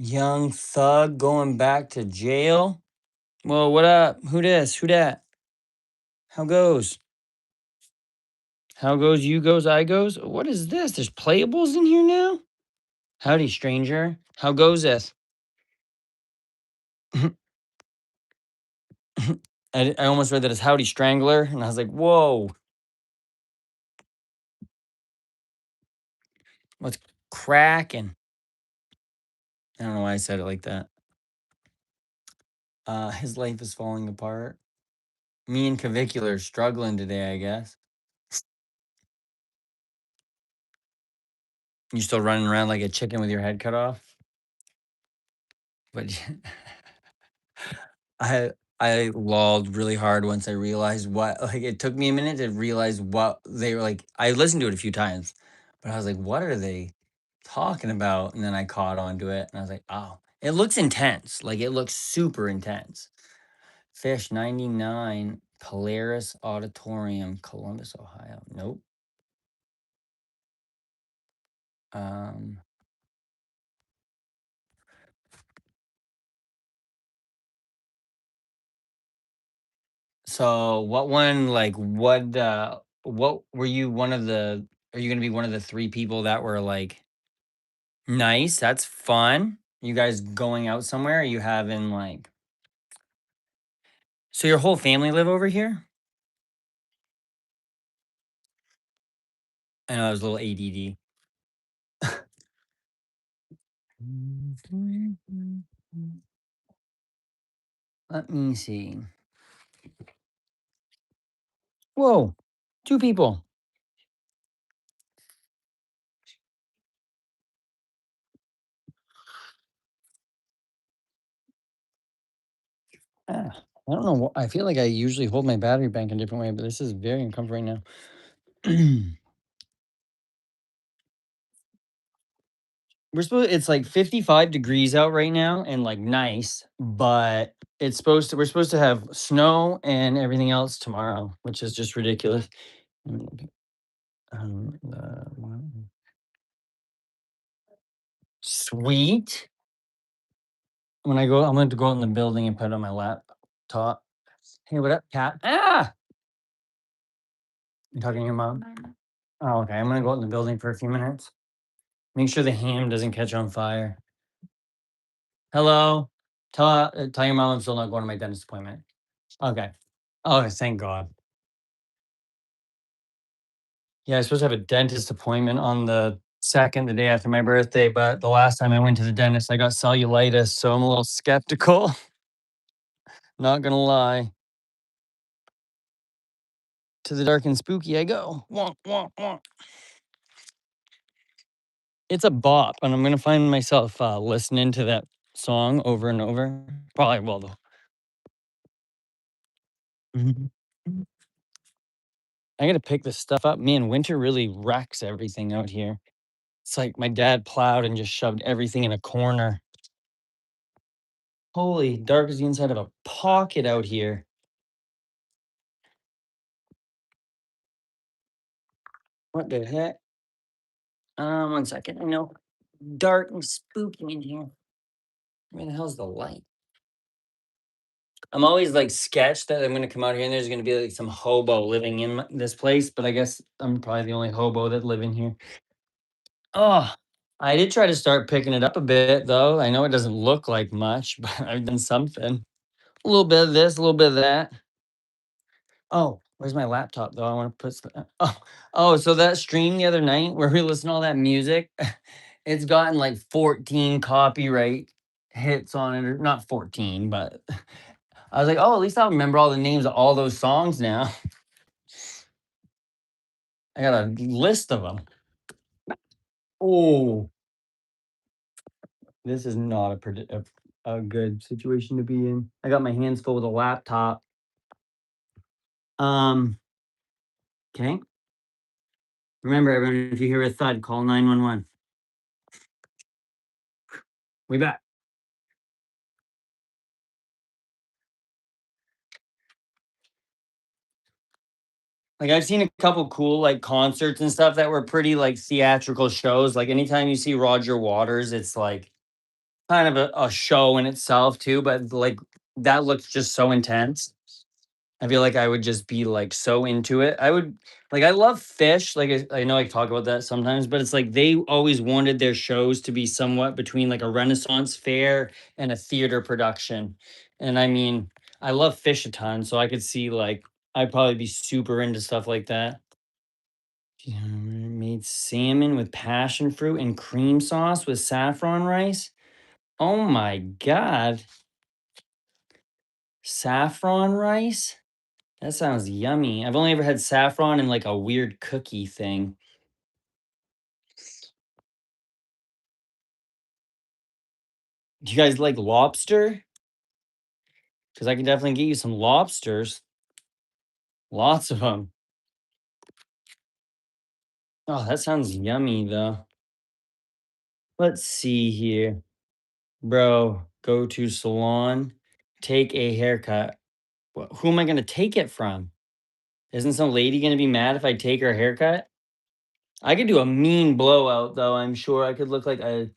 Young thug going back to jail. Well, what up? Who this? Who dat? How goes? How goes? You goes? I goes? What is this? There's playables in here now? Howdy, stranger. How goes this? I almost read that as Howdy Strangler, and I was like, whoa, what's cracking? I don't know why I said it like that. His life is falling apart. Me and Cavicular are struggling today, I guess. You still running around like a chicken with your head cut off? But I lolled really hard once I realized what, like, it took me a minute to realize what they were like. I listened to it a few times, but I was like, what are they talking about? And then I caught on to it and I was like, oh, it looks intense. Like, it looks super intense. Fish 99, Polaris Auditorium, Columbus, Ohio. Nope. Um, so what one, like, what were you one of the, are you going to be one of the three people that were like, nice, that's fun? You guys going out somewhere? Are you having like, so your whole family live over here? I know I was a little ADD. Let me see. Whoa, two people. Ah, I don't know. I feel like I usually hold my battery bank a different way, but this is very uncomfortable right now. It's like 55 degrees out right now and like nice, but we're supposed to have snow and everything else tomorrow, which is just ridiculous. Um, uh, Sweet. When I go, I'm going to go out in the building and put it on my laptop. Hey, what up, cat? Ah, you talking to your mom? Oh, okay. I'm gonna go out in the building for a few minutes. Make sure the ham doesn't catch on fire. Hello. Tell your mom I'm still not going to my dentist appointment. Okay. Oh, thank God. Yeah, I was supposed to have a dentist appointment on the second, the day after my birthday, but the last time I went to the dentist, I got cellulitis, so I'm a little skeptical. Not gonna lie. To the dark and spooky I go. Wonk, wonk, wonk. It's a bop, and I'm gonna find myself listening to that song over and over. Probably will though. Mhm. I gotta pick this stuff up. Man, winter really wrecks everything out here. It's like my dad plowed and just shoved everything in a corner. Holy, dark as the inside of a pocket out here. What the heck? 1 second. I know. Dark and spooky in here. Where the hell's the light? I'm always like sketched that I'm gonna come out here and there's gonna be like some hobo living in this place, but I guess I'm probably the only hobo that live in here. Oh, I did try to start picking it up a bit though. I know it doesn't look like much, but I've done something. A little bit of this, a little bit of that. Oh, where's my laptop though? I want to put. So that stream the other night where we listened to all that music, it's gotten like 14 copyright hits on it, or not 14, but I was like, oh, at least I'll remember all the names of all those songs now. I got a list of them. Oh, this is not a good situation to be in. I got my hands full with a laptop. Um, okay. Remember, everyone, if you hear a thud, call 911. We back. Like I've seen a couple cool like concerts and stuff that were pretty like theatrical shows. Like anytime you see Roger Waters, it's like kind of a show in itself too. But like that looks just so intense. I feel like I would just be like so into it. I would like I love Fish. Like I know I talk about that sometimes, but it's like they always wanted their shows to be somewhat between like a Renaissance fair and a theater production. And I mean, I love Fish a ton, so I could see like I'd probably be super into stuff like that. Yeah, made salmon with passion fruit and cream sauce with saffron rice. Oh my god. Saffron rice? That sounds yummy. I've only ever had saffron in like a weird cookie thing. Do you guys like lobster? Because I can definitely get you some lobsters. Lots of them. Oh, that sounds yummy though. Let's see here. Bro, go to salon, take a haircut. Who am I going to take it from? Isn't some lady going to be mad if I take her haircut? I could do a mean blowout though. I'm sure I could look like a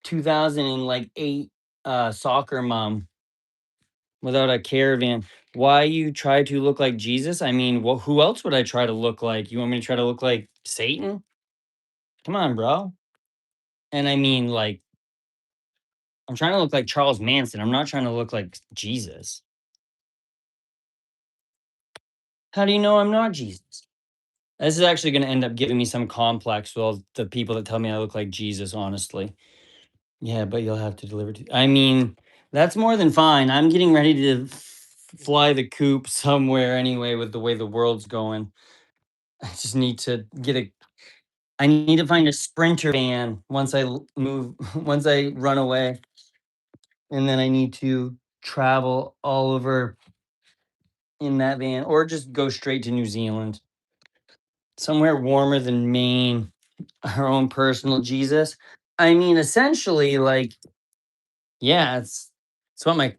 2008 soccer mom without a caravan. Why you try to look like Jesus? I mean, who else would I try to look like? You want me to try to look like Satan? Come on, bro. And I mean, like, I'm trying to look like Charles Manson. I'm not trying to look like Jesus. How do you know I'm not Jesus? This is actually going to end up giving me some complex with all the people that tell me I look like Jesus, honestly. Yeah, but you'll have to deliver to. I mean, that's more than fine. I'm getting ready to fly the coop somewhere anyway with the way the world's going. I just need to get a I need to find a sprinter van once move once I run away, and then I need to travel all over in that van or just go straight to New Zealand. Somewhere warmer than Maine, our own personal Jesus. I mean, essentially like yeah, it's what my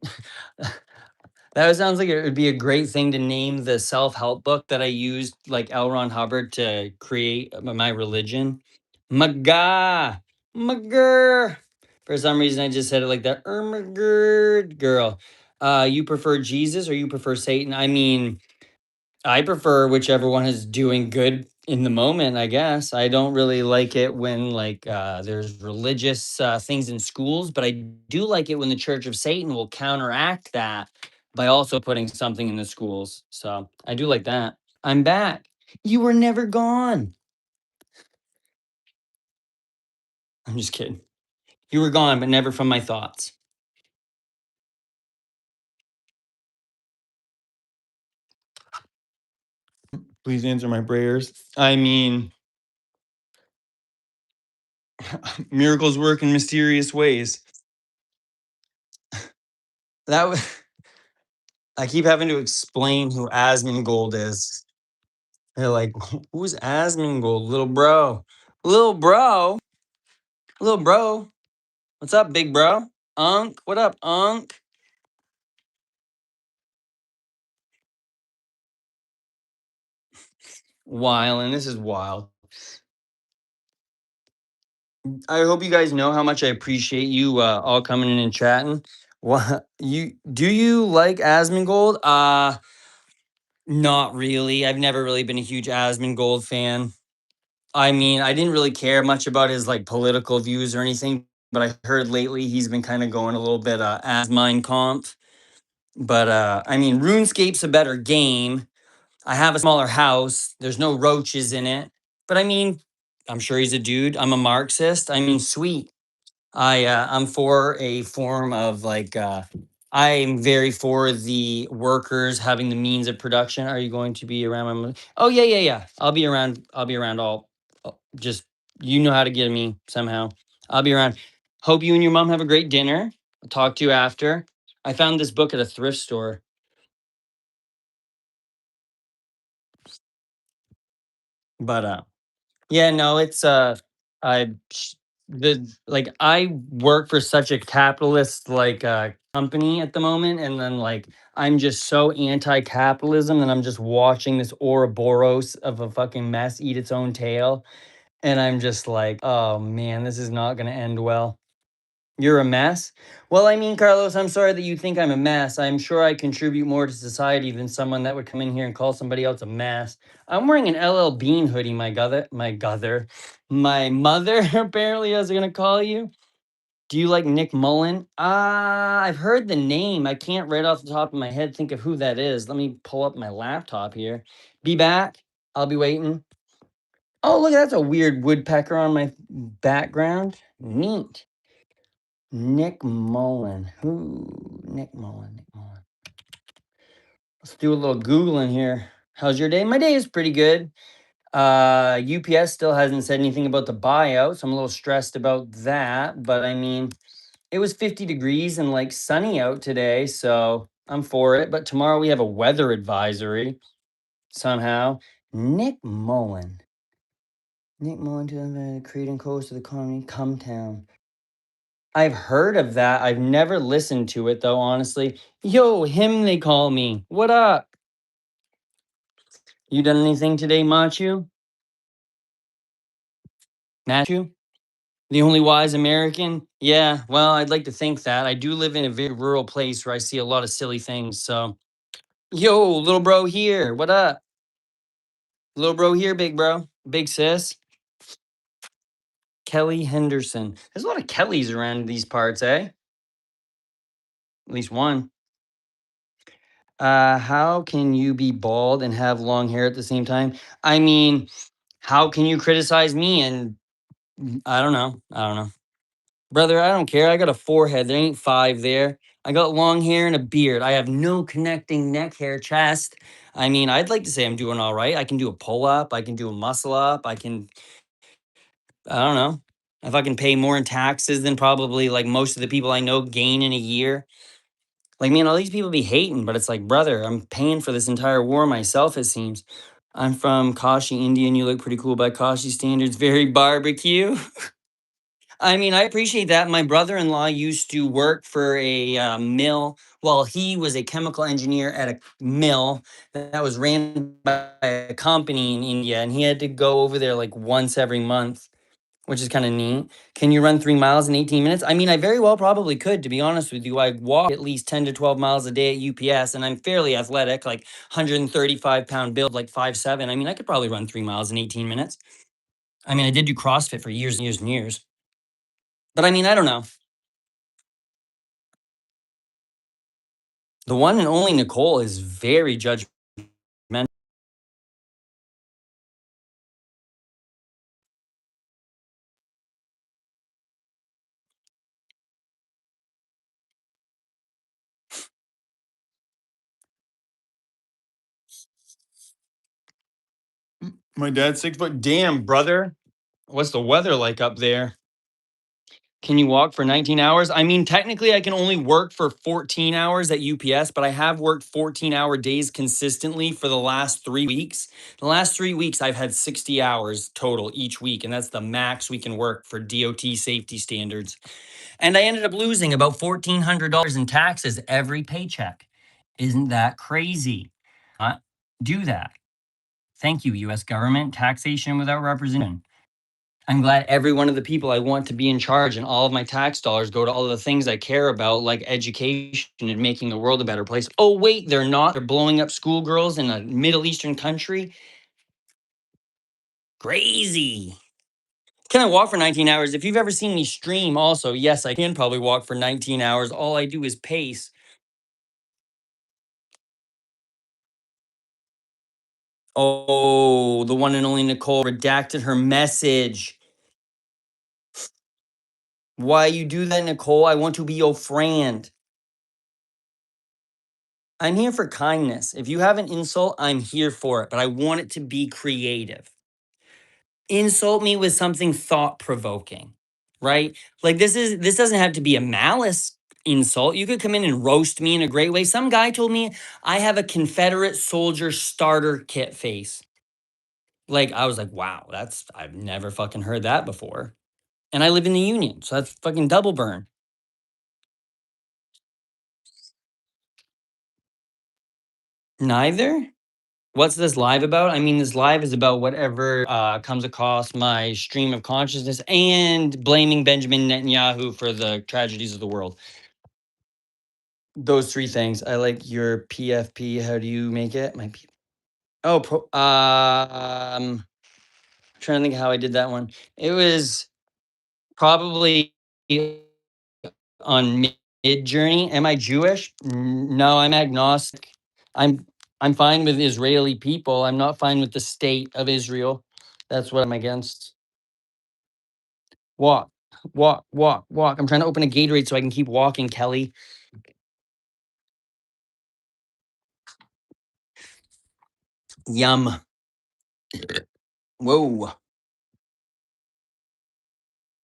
that sounds like it would be a great thing to name the self-help book that I used like L. Ron Hubbard to create my religion. Maga, Magur. For some reason, I just said it like that. Ermagerd girl. You prefer Jesus or you prefer Satan? I mean, I prefer whichever one is doing good in the moment, I guess. I don't really like it when like there's religious things in schools, but I do like it when the Church of Satan will counteract that by also putting something in the schools. So I do like that. I'm back. You were never gone. I'm just kidding. You were gone, but never from my thoughts. Please answer my prayers. I mean, miracles work in mysterious ways. That was I keep having to explain who Asmongold is. They're like, who's Asmongold? Little bro. Little bro. Little bro. What's up, big bro? Unk. What up, Unk? Wild, and this is wild. I hope you guys know how much I appreciate you all coming in and chatting. What you like Asmongold? Not really. I've never really been a huge Asmongold fan. I mean, I didn't really care much about his like political views or anything, but I heard lately he's been kind of going a little bit as mine comp. But I mean, RuneScape's a better game. I have a smaller house. There's no roaches in it. But I mean, I'm sure he's a dude. I'm a Marxist. I mean, sweet. I'm for a form of like I'm very for the workers having the means of production. Are you going to be around Oh yeah, yeah, yeah. I'll be around. I'll be around just you know how to get me somehow. I'll be around. Hope you and your mom have a great dinner. I'll talk to you after. I found this book at a thrift store. But yeah, no, it's I the like I work for such a capitalist company at the moment, and then like I'm just so anti-capitalism that I'm just watching this Ouroboros of a fucking mess eat its own tail, and I'm just like, oh man, this is not gonna end well. You're a mess? Well, I mean, Carlos, I'm sorry that you think I'm a mess. I'm sure I contribute more to society than someone that would come in here and call somebody else a mess. I'm wearing an LL Bean hoodie, my mother apparently is gonna call you. Do you like Nick Mullen? I've heard the name. I can't right off the top of my head think of who that is. Let me pull up my laptop here. Be back. I'll be waiting. Oh, look, that's a weird woodpecker on my background. Neat. Nick Mullen. Who? Nick Mullen. Nick Mullen. Let's do a little Googling here. How's your day? My day is pretty good. UPS still hasn't said anything about the buyout, so I'm a little stressed about that. But I mean, it was 50 degrees and like sunny out today, so I'm for it. But tomorrow we have a weather advisory somehow. Nick Mullen. Nick Mullen to the creating coast of the economy, come town. I've heard of that. I've never listened to it though, honestly. Yo, him they call me. What up? You done anything today, Machu? Machu? The only wise American? Yeah, well, I'd like to think that. I do live in a very rural place where I see a lot of silly things. So, yo, little bro here. What up? Little bro here, big bro. Big sis. Kelly Henderson. There's a lot of Kellys around these parts, eh? At least one. How can you be bald and have long hair at the same time? I mean, how can you criticize me? And I don't know. I don't know. Brother, I don't care. I got a forehead. There ain't five there. I got long hair and a beard. I have no connecting neck hair, chest. I mean, I'd like to say I'm doing all right. I can do a pull up. I can do a muscle up. I don't know. If I can pay more in taxes than probably like most of the people I know gain in a year. Like, man, all these people be hating, but it's like, brother, I'm paying for this entire war myself, it seems. I'm from Kashi, India, and you look pretty cool by Kashi standards. Very barbecue. I mean, I appreciate that. My brother in law used to work for a mill. Well, he was a chemical engineer at a mill that was ran by a company in India, and he had to go over there like once every month, which is kind of neat. Can you run 3 miles in 18 minutes? I mean, I very well probably could, to be honest with you. I walk at least 10 to 12 miles a day at UPS, and I'm fairly athletic, like 135-pound build, like 5'7". I mean, I could probably run 3 miles in 18 minutes. I mean, I did do CrossFit for years and years and years. But I mean, I don't know. The one and only Nicole is very judgmental. My dad's 6 foot. Damn, brother. What's the weather like up there? Can you walk for 19 hours? I mean, technically, I can only work for 14 hours at UPS, but I have worked 14-hour days consistently for the last 3 weeks. The last 3 weeks, I've had 60 hours total each week, and that's the max we can work for DOT safety standards. And I ended up losing about $1,400 in taxes every paycheck. Isn't that crazy? Do that. Thank you, US government. Taxation without representation. I'm glad every one of the people I want to be in charge and all of my tax dollars go to all of the things I care about, like education and making the world a better place. Oh, wait, they're not. They're blowing up schoolgirls in a Middle Eastern country. Crazy. Can I walk for 19 hours? If you've ever seen me stream, also, yes, I can probably walk for 19 hours. All I do is pace. Oh, the one and only Nicole redacted her message. Why you do that, Nicole? I want to be your friend. I'm here for kindness. If you have an insult, I'm here for it, but I want it to be creative. Insult me with something thought provoking, right? Like this doesn't have to be a malice insult. You could come in and roast me in a great way. Some guy told me I have a Confederate soldier starter kit face. Like I was like, wow, that's I've never fucking heard that before. And I live in the Union, so that's fucking double burn. Neither. What's this live about? I mean, this live is about whatever comes across my stream of consciousness and blaming Benjamin Netanyahu for the tragedies of the world. Those three things. I like your PFP. How do you make it? Oh, trying to think how I did that one. It was probably on mid journey. Am I Jewish? No, I'm agnostic. I'm I'm fine with Israeli people. I'm not fine with the state of Israel. That's what I'm against. Walk, walk, walk, walk. I'm trying to open a Gatorade so I can keep walking, Kelly. Yum. Whoa.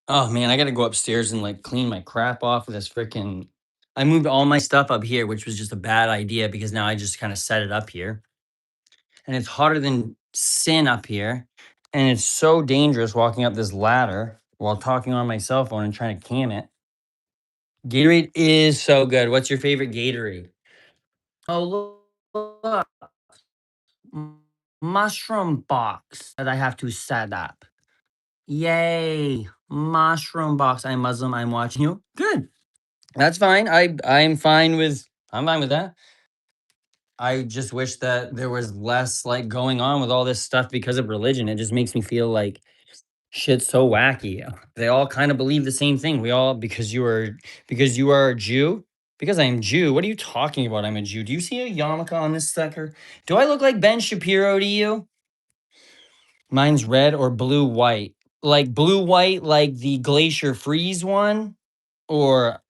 Oh man, I gotta go upstairs and like clean my crap off with this freaking. I moved all my stuff up here, which was just a bad idea because now I just kind of set it up here. And it's hotter than sin up here. And it's so dangerous walking up this ladder while talking on my cell phone and trying to cam it. Gatorade is so good. What's your favorite Gatorade? Oh, look. Mushroom box that I have to set up. Yay. Mushroom box. I'm Muslim. I'm watching you. Good. That's fine. I'm fine with that. I just wish that there was less like going on with all this stuff because of religion. It just makes me feel like shit's so wacky. They all kind of believe the same thing. We all because you are a Jew. Because I am Jew. What are you talking about? I'm a Jew. Do you see a yarmulke on this sucker? Do I look like Ben Shapiro to you? Mine's red or blue white. Like blue white, like the glacier freeze one, or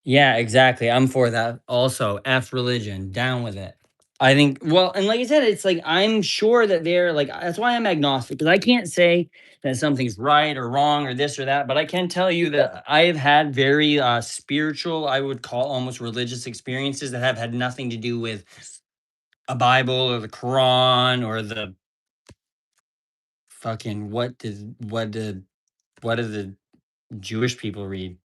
yeah, exactly. I'm for that. Also, F religion, down with it. I think, well, and like I said, it's like I'm sure that they're like, that's why I'm agnostic because I can't say that something's right or wrong or this or that, but I can tell you that I've had very spiritual, I would call almost religious experiences that have had nothing to do with a Bible or the Quran or the fucking what did the Jewish people read?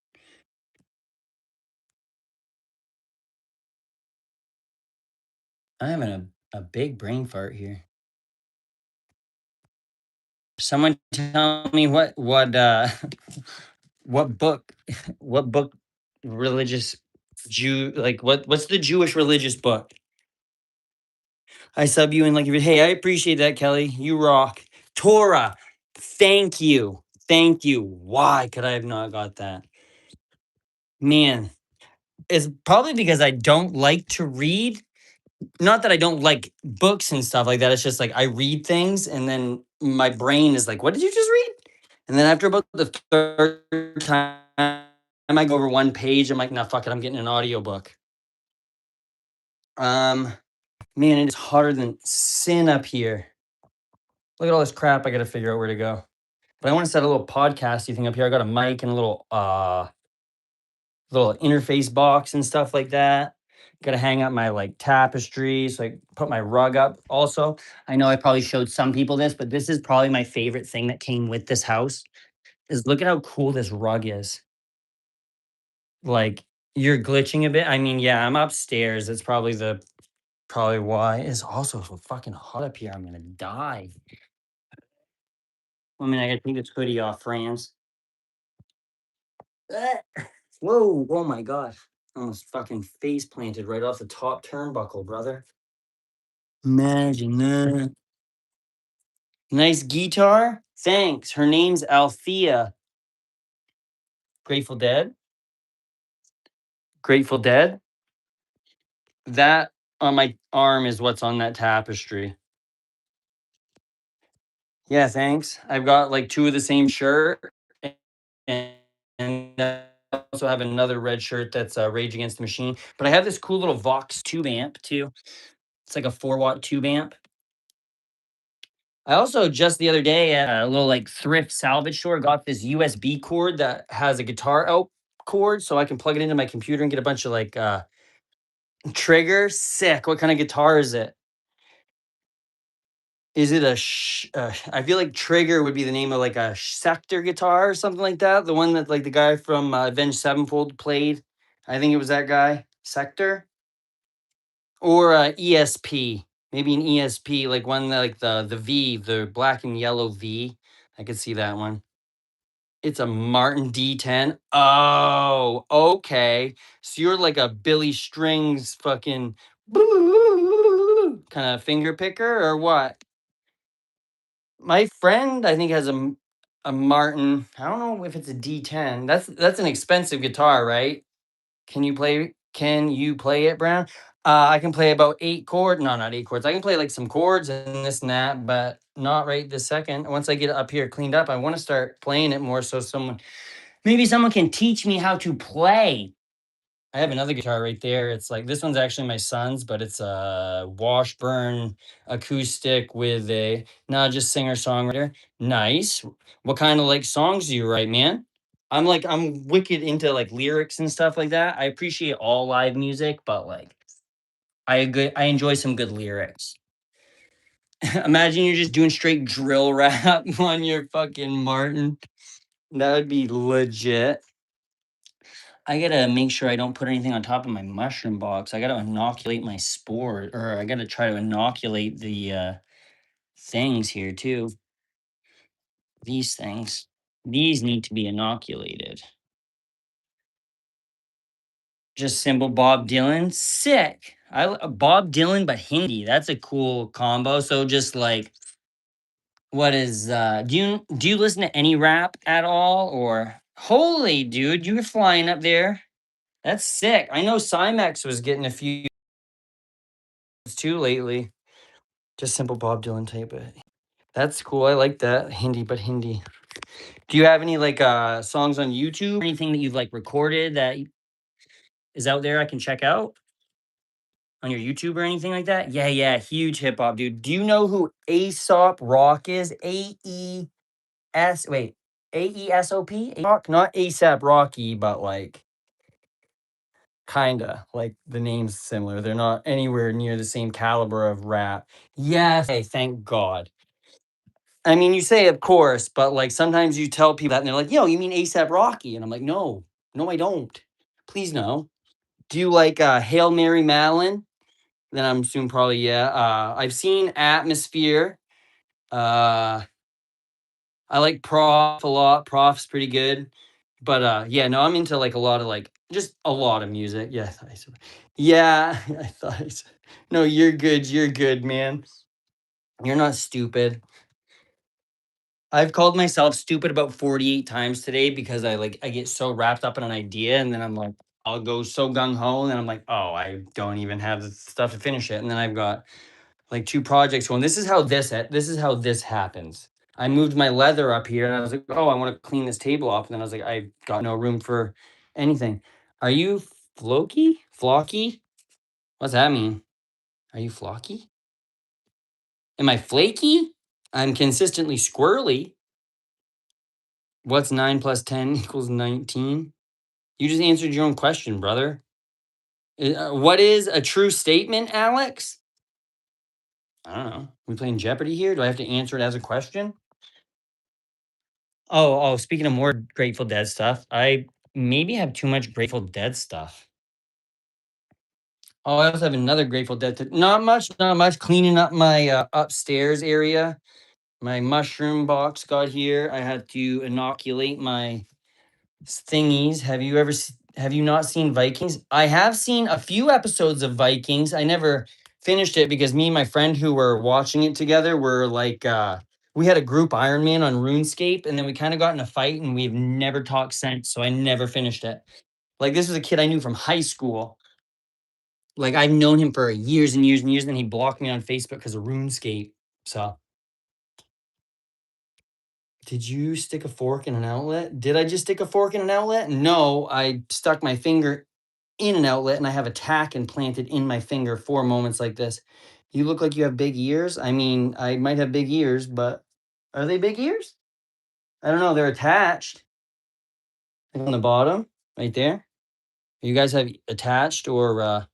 I'm having a big brain fart here. Someone tell me what book what book religious Jew like what's the Jewish religious book? I sub you and like hey, I appreciate that, Kelly. You rock. Torah. Thank you. Thank you. Why could I have not got that? Man, it's probably because I don't like to read. Not that I don't like books and stuff like that. It's just like I read things and then my brain is like, what did you just read? And then after about the third time I go over one page, I'm like, nah, fuck it, I'm getting an audiobook. Um, Man, it is hotter than sin up here. Look at all this crap I gotta figure out where to go. But I want to set a little podcasty thing up here. I got a mic and a little interface box and stuff like that. Gotta hang up my like tapestry. So I put my rug up. Also, I know I probably showed some people this, but this is probably my favorite thing that came with this house. Is look at how cool this rug is. Like you're glitching a bit. I mean, yeah, I'm upstairs. It's probably why. It's also so fucking hot up here. I'm gonna die. I mean, I gotta take this hoodie off, France. Whoa! Oh my god! Almost fucking face planted right off the top turnbuckle, brother. Imagine that. Nice guitar. Thanks. Her name's Althea. Grateful Dead. Grateful Dead. That on my arm is what's on that tapestry. Yeah, thanks. I've got like two of the same shirt, and also have another red shirt that's Rage Against the Machine. But I have this cool little Vox tube amp too. It's like a 4-watt tube amp. I also just the other day at a little like thrift salvage store got this USB cord that has a guitar out cord, so I can plug it into my computer and get a bunch of like trigger. Sick. What kind of guitar is it? Is it I feel like Trigger would be the name of like a Sector guitar or something like that. The one that like the guy from Avenged Sevenfold played. I think it was that guy, Sector, or ESP. Maybe an ESP, like one that, like the V, the black and yellow V. I could see that one. It's a Martin D10. Oh, okay. So you're like a Billy Strings fucking kind of finger picker or what? My friend, I think, has a Martin. I don't know if it's a D10. That's an expensive guitar, right? Can you play it, Brown? I can play about 8 chords. No, not 8 chords. I can play like some chords and this and that, but not right this second. Once I get it up here cleaned up, I want to start playing it more so someone can teach me how to play. I have another guitar right there. It's like this one's actually my son's, but it's a Washburn acoustic with a not just singer songwriter. Nice. What kind of like songs do you write, man? I'm wicked into like lyrics and stuff like that. I appreciate all live music, but like I enjoy some good lyrics. Imagine you're just doing straight drill rap on your fucking Martin. That would be legit. I gotta make sure I don't put anything on top of my mushroom box. I gotta inoculate my spore, or I gotta try to inoculate the things here too. These things. These need to be inoculated. Just simple Bob Dylan. Sick. Bob Dylan, but Hindi. That's a cool combo. So just like, what is? Do you listen to any rap at all? Or holy dude, you were flying up there. That's sick. I know Cymex was getting a few too lately. Just simple Bob Dylan type of. That's cool. I like that. Hindi, but Hindi. Do you have any like songs on YouTube? Anything that you've like recorded that is out there I can check out on your YouTube or anything like that? Yeah, yeah, huge hip hop dude. Do you know who Aesop Rock is? AESOP? Rock? Not ASAP Rocky, but like kinda like the name's similar. They're not anywhere near the same caliber of rap. Yes. Hey, thank God. I mean, you say of course, but like sometimes you tell people that and they're like, yo, you mean ASAP Rocky? And I'm like, no, no, I don't. Please no. Do you like Hail Mary Malin? Then I'm assuming probably, yeah. I've seen Atmosphere. Uh I like Prof a lot. Prof's pretty good. But yeah, no, I'm into like a lot of like just a lot of music. Yeah. Yeah, I thought no, you're good. You're good, man. You're not stupid. I've called myself stupid about 48 times today because I get so wrapped up in an idea and then I'm like, I'll go so gung ho and then I'm like, oh, I don't even have the stuff to finish it. And then I've got like 2 projects going. This is how this happens. I moved my leather up here and I was like, oh, I want to clean this table off. And then I was like, I've got no room for anything. Are you flocky? Flocky? What's that mean? Are you flocky? Am I flaky? I'm consistently squirrely. What's 9 plus 10 equals 19? You just answered your own question, brother. What is a true statement, Alex? I don't know. We playing Jeopardy here? Do I have to answer it as a question? Oh, speaking of more Grateful Dead stuff, I maybe have too much Grateful Dead stuff. Oh, I also have another Grateful Dead. Not much, not much. Cleaning up my upstairs area. My mushroom box got here. I had to inoculate my thingies. Have you not seen Vikings? I have seen a few episodes of Vikings. I never finished it because me and my friend who were watching it together were like we had a group Iron Man on RuneScape and then we kind of got in a fight and we've never talked since, so I never finished it. Like this was a kid I knew from high school. Like I've known him for years and years and years, and then he blocked me on Facebook because of RuneScape. So Did you stick a fork in an outlet? Did I just stick a fork in an outlet? No, I stuck my finger in an outlet and I have a tack implanted in my finger for moments like this. You look like you have big ears. I mean, I might have big ears, but are they big ears? I don't know. They're attached like on the bottom, right there. You guys have attached or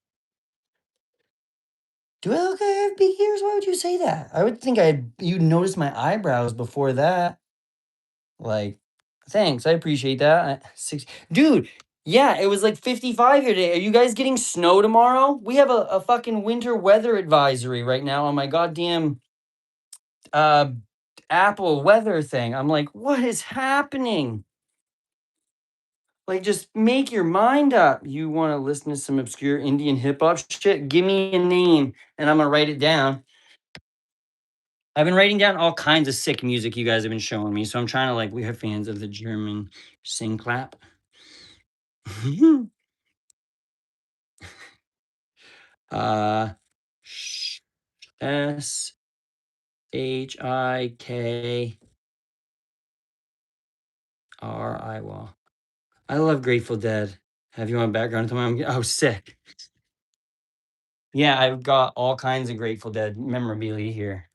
do I look like I have big ears? Why would you say that? I would think you'd notice my eyebrows before that. Like, thanks. I appreciate that. Dude, yeah, it was like 55 here today. Are you guys getting snow tomorrow? We have a fucking winter weather advisory right now on my goddamn uh Apple weather thing. I'm like, what is happening? Like, just make your mind up. You want to listen to some obscure Indian hip hop shit? Give me a name and I'm gonna write it down. I've been writing down all kinds of sick music you guys have been showing me. So I'm trying to like, we have fans of the German sing clap. uh, SHIKRI. I love Grateful Dead. Have you on background to my? Oh, sick. Yeah, I've got all kinds of Grateful Dead memorabilia here.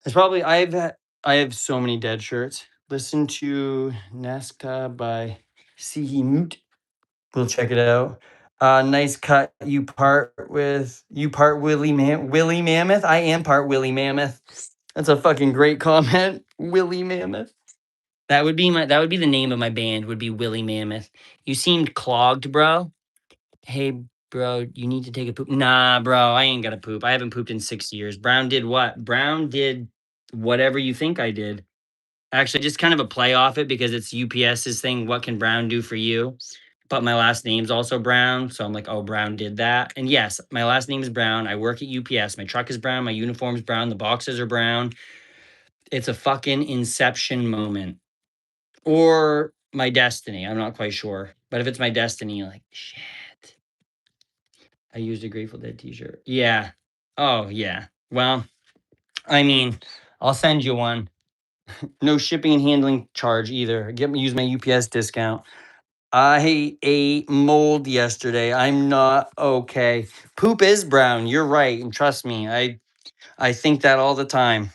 It's probably I have so many Dead shirts. Listen to Nazca by Sihimut. We'll check it out. Nice cut. You part Willie Mammoth. I am part Willie Mammoth. That's a fucking great comment. Willie Mammoth. That would be the name of my band, would be Willie Mammoth. You seemed clogged, bro. Hey, bro, you need to take a poop. Nah, bro, I ain't got to poop. I haven't pooped in 6 years. Brown did what? Brown did whatever you think I did. Actually, just kind of a play off it because it's UPS's thing. What can Brown do for you? But my last name's also Brown. So I'm like, oh, Brown did that. And yes, my last name is Brown. I work at UPS. My truck is brown. My uniform's brown. The boxes are brown. It's a fucking inception moment. Or my destiny. I'm not quite sure. But if it's my destiny, like, shit. I used a Grateful Dead t-shirt. Yeah. Oh, yeah. Well, I mean, I'll send you one. No shipping and handling charge either. Use my UPS discount. I ate mold yesterday. I'm not okay. Poop is brown. You're right. And trust me, I think that all the time.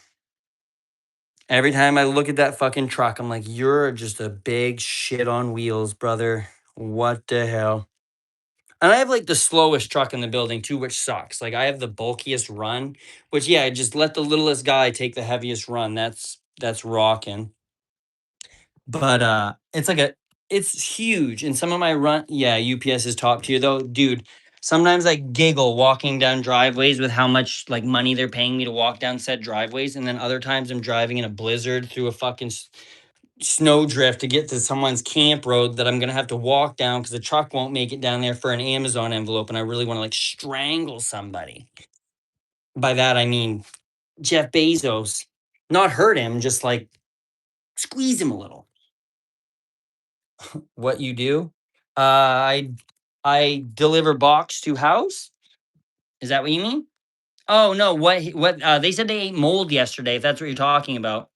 Every time I look at that fucking truck, I'm like, you're just a big shit on wheels, brother. What the hell? And I have like the slowest truck in the building too, which sucks. Like I have the bulkiest run, which yeah, just let the littlest guy take the heaviest run. That's rocking. But it's huge. And some of my run, yeah, UPS is top tier though. Dude, sometimes I giggle walking down driveways with how much like money they're paying me to walk down said driveways. And then other times I'm driving in a blizzard through a fucking snowdrift to get to someone's camp road that I'm gonna have to walk down because the truck won't make it down there for an Amazon envelope, and I really want to like strangle somebody. By that I mean Jeff Bezos, not hurt him, just like squeeze him a little. What you do? I deliver box to house. Is that what you mean? Oh no, what they said they ate mold yesterday. If that's what you're talking about.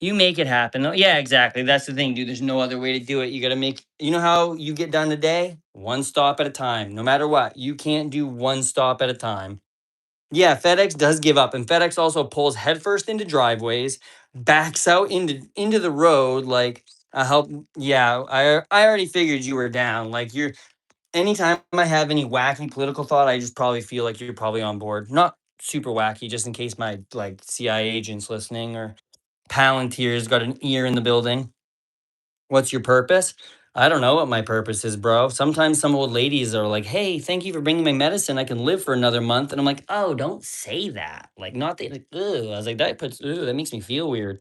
You make it happen. Though. Yeah, exactly. That's the thing, dude. There's no other way to do it. You got to make, you know how you get done today? One stop at a time. No matter what, you can't do one stop at a time. Yeah, FedEx does give up. And FedEx also pulls headfirst into driveways, backs out into the road. Like, I help. Yeah, I already figured you were down. Like, anytime I have any wacky political thought, I just probably feel like you're probably on board. Not super wacky, just in case my like CIA agents listening or Palantir's got an ear in the building. What's your purpose? I don't know what my purpose is, bro. Sometimes some old ladies are like, "Hey, thank you for bringing my medicine. I can live for another month." And I'm like, "Oh, don't say that." Like, not that. Like, ugh. I was like, that makes me feel weird.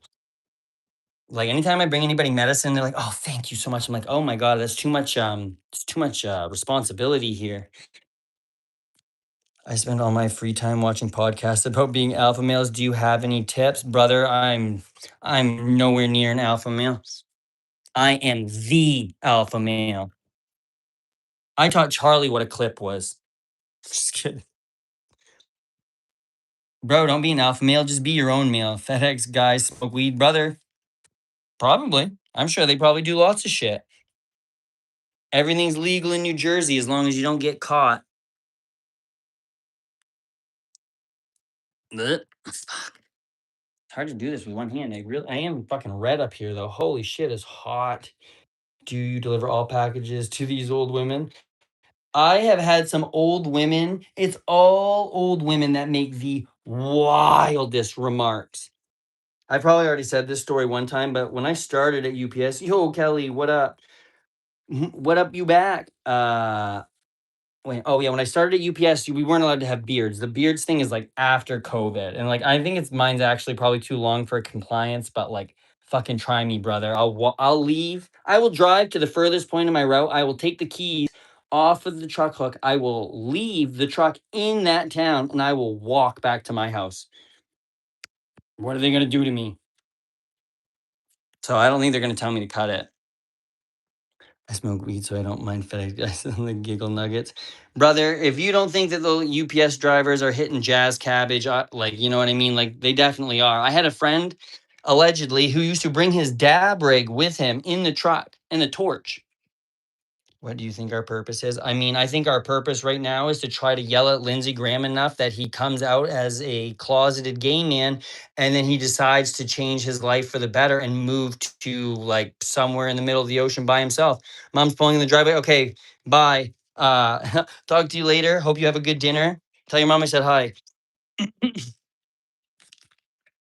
Like, anytime I bring anybody medicine, they're like, "Oh, thank you so much." I'm like, "Oh my god, that's too much. It's too much responsibility here." I spend all my free time watching podcasts about being alpha males. Do you have any tips, brother? I'm nowhere near an alpha male. I am the alpha male. I taught Charlie what a clip was. Just kidding. Bro, don't be an alpha male. Just be your own male. FedEx guys smoke weed, brother. Probably. I'm sure they probably do lots of shit. Everything's legal in New Jersey as long as you don't get caught. Blech. Fuck. It's hard to do this with one hand. I am fucking red up here though. Holy shit, it's hot. Do you deliver all packages to these old women? I have had some old women. It's all old women that make the wildest remarks. I probably already said this story one time, but when I started at UPS, yo, Kelly, what up? What up, you back? Oh yeah, when I started at UPS, we weren't allowed to have beards. The beards thing is like after COVID, and like I think it's mine's actually probably too long for compliance. But like, fucking try me, brother. I'll leave. I will drive to the furthest point of my route. I will take the keys off of the truck hook. I will leave the truck in that town, and I will walk back to my house. What are they gonna do to me? So I don't think they're gonna tell me to cut it. I smoke weed, so I don't mind FedEx guys and the giggle nuggets. Brother, if you don't think that the UPS drivers are hitting jazz cabbage, like, you know what I mean? Like, they definitely are. I had a friend, allegedly, who used to bring his dab rig with him in the truck and a torch. What do you think our purpose is? I mean, I think our purpose right now is to try to yell at Lindsey Graham enough that he comes out as a closeted gay man and then he decides to change his life for the better and move to like somewhere in the middle of the ocean by himself. Mom's pulling in the driveway. Okay, bye. Talk to you later. Hope you have a good dinner. Tell your mom I said hi.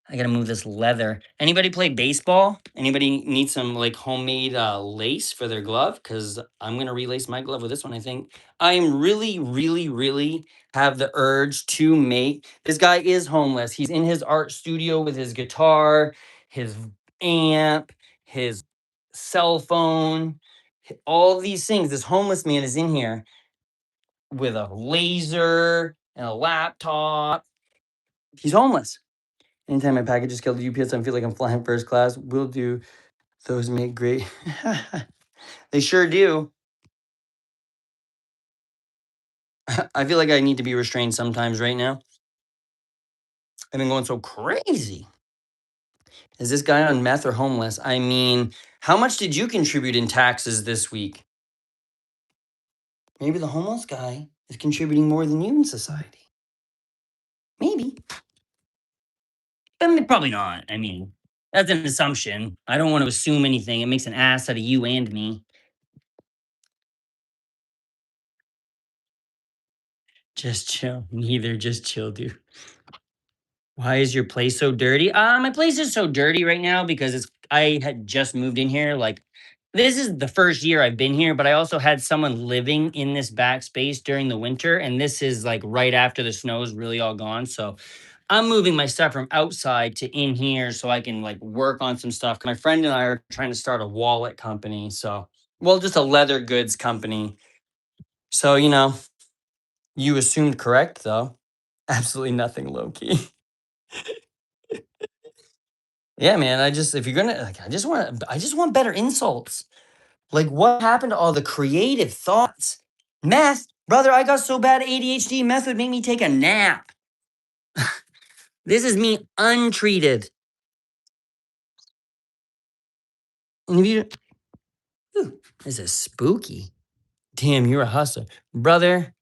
I gotta move this leather. Anybody play baseball? Anybody need some like homemade lace for their glove? Because I'm gonna relace my glove with this one. I think I am really, really, really have the urge to make. This guy is homeless. He's in his art studio with his guitar, his amp, his cell phone, all these things. This homeless man is in here with a laser and a laptop. He's homeless. Anytime my package is killed at UPS, I feel like I'm flying first class. Will do. Those make great. They sure do. I feel like I need to be restrained sometimes right now. I've been going so crazy. Is this guy on meth or homeless? I mean, how much did you contribute in taxes this week? Maybe the homeless guy is contributing more than you in society. Maybe. But probably not. I mean, that's an assumption. I don't want to assume anything. It makes an ass out of you and me. Just chill. Neither. Just chill, dude. Why is your place so dirty? My place is so dirty right now because I had just moved in here. Like, this is the first year I've been here, but I also had someone living in this back space during the winter, and this is like right after the snow is really all gone. So I'm moving my stuff from outside to in here so I can like work on some stuff. My friend and I are trying to start a wallet company. So, well, just a leather goods company. So, you assumed correct though. Absolutely nothing low key. Yeah, man. If you're gonna like, I just want better insults. Like, what happened to all the creative thoughts? Meth, brother, I got so bad ADHD, meth would make me take a nap. This is me untreated. And if you, Ooh, this is spooky. Damn, you're a hustler, brother.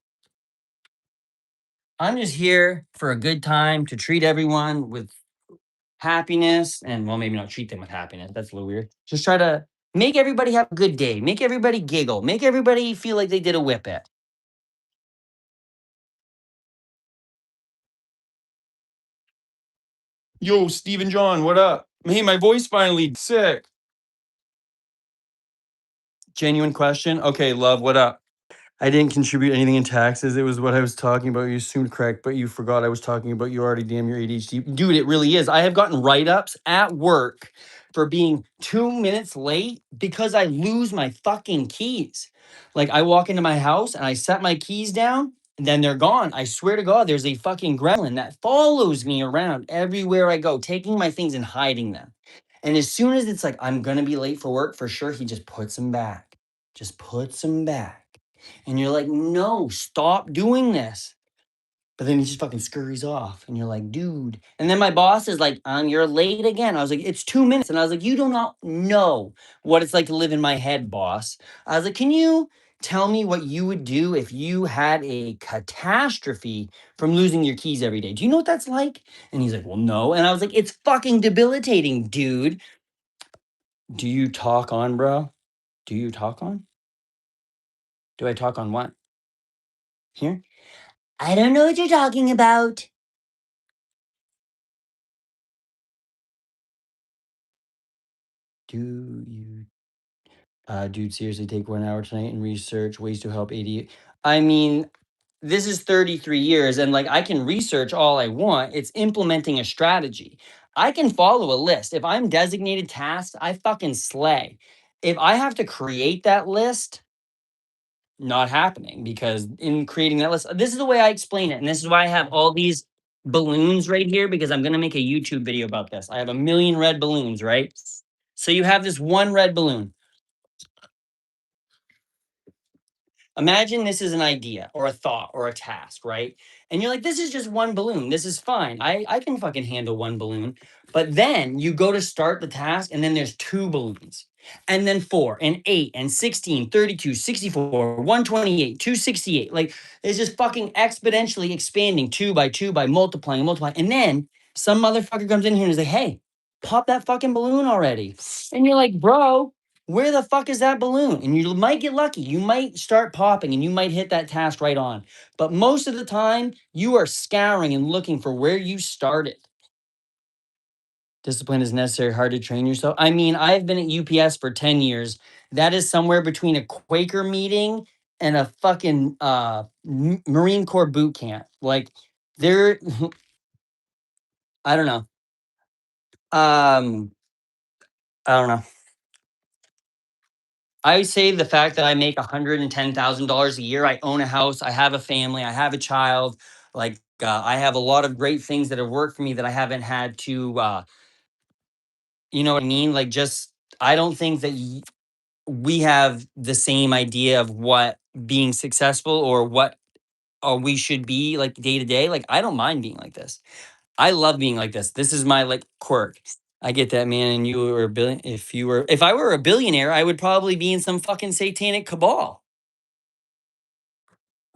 I'm just here for a good time to treat everyone with happiness, and well, maybe not treat them with happiness. That's a little weird. Just try to make everybody have a good day, make everybody giggle, make everybody feel like they did a whip it. Yo, Stephen John, what up? Hey, my voice finally sick. Genuine question. Okay, love, what up? I didn't contribute anything in taxes. It was what I was talking about. You assumed correct, but you forgot I was talking about you already damn your ADHD. Dude, it really is. I have gotten write-ups at work for being 2 minutes late because I lose my fucking keys. Like, I walk into my house and I set my keys down and then they're gone. I swear to God, there's a fucking gremlin that follows me around everywhere I go, taking my things and hiding them. And as soon as it's like, I'm gonna be late for work, for sure, he just puts them back. Just puts them back. And you're like, no, stop doing this. But then he just fucking scurries off, and you're like, dude. And then my boss is like, you're late again. I was like, it's 2 minutes. And I was like, you do not know what it's like to live in my head, boss. I was like, can you tell me what you would do if you had a catastrophe from losing your keys every day? Do you know what that's like? And he's like, well, no. And I was like, it's fucking debilitating, dude. Do you talk on, bro? Do you talk on? Do I talk on what? Here? I don't know what you're talking about. Do you, dude, seriously take 1 hour tonight and research ways to help AD? I mean, this is 33 years, and like I can research all I want. It's implementing a strategy. I can follow a list. If I'm designated tasks, I fucking slay. If I have to create that list, not happening, because in creating that list, this is the way I explain it. And this is why I have all these balloons right here, because I'm going to make a YouTube video about this. I have a million red balloons, right? So you have this one red balloon. Imagine this is an idea or a thought or a task, right? And you're like, this is just one balloon. This is fine. I can fucking handle one balloon. But then you go to start the task, and then there's two balloons, and then four, and eight, and 16, 32, 64, 128, 268. Like it's just fucking exponentially expanding two by two by multiplying, multiplying. And then some motherfucker comes in here and is like, hey, pop that fucking balloon already. And you're like, bro, where the fuck is that balloon? And you might get lucky. You might start popping and you might hit that task right on. But most of the time, you are scouring and looking for where you started. Discipline is necessary, hard to train yourself. I mean, I've been at UPS for 10 years. That is somewhere between a Quaker meeting and a fucking Marine Corps boot camp. Like, there, I don't know. I don't know. I say the fact that I make $110,000 a year, I own a house, I have a family, I have a child. Like, I have a lot of great things that have worked for me that I haven't had to, you know what I mean? Like, just, I don't think that we have the same idea of what being successful or what we should be like day to day. Like, I don't mind being like this. I love being like this. This is my like quirk. I get that, man. And you were a billion. If I were a billionaire, I would probably be in some fucking satanic cabal.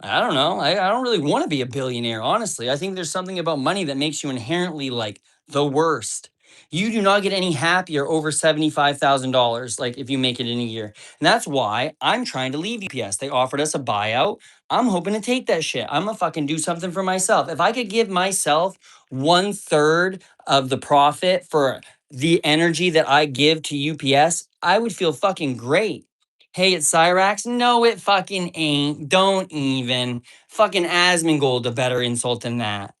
I don't know. I don't really want to be a billionaire, honestly. I think there's something about money that makes you inherently like the worst. You do not get any happier over $75,000, like if you make it in a year. And that's why I'm trying to leave UPS. They offered us a buyout. I'm hoping to take that shit. I'm gonna fucking do something for myself. If I could give myself 1/3 of the profit for the energy that I give to UPS, I would feel fucking great. Hey, it's Cyrax. No, it fucking ain't. Don't even. Fucking Asmongold, a better insult than that.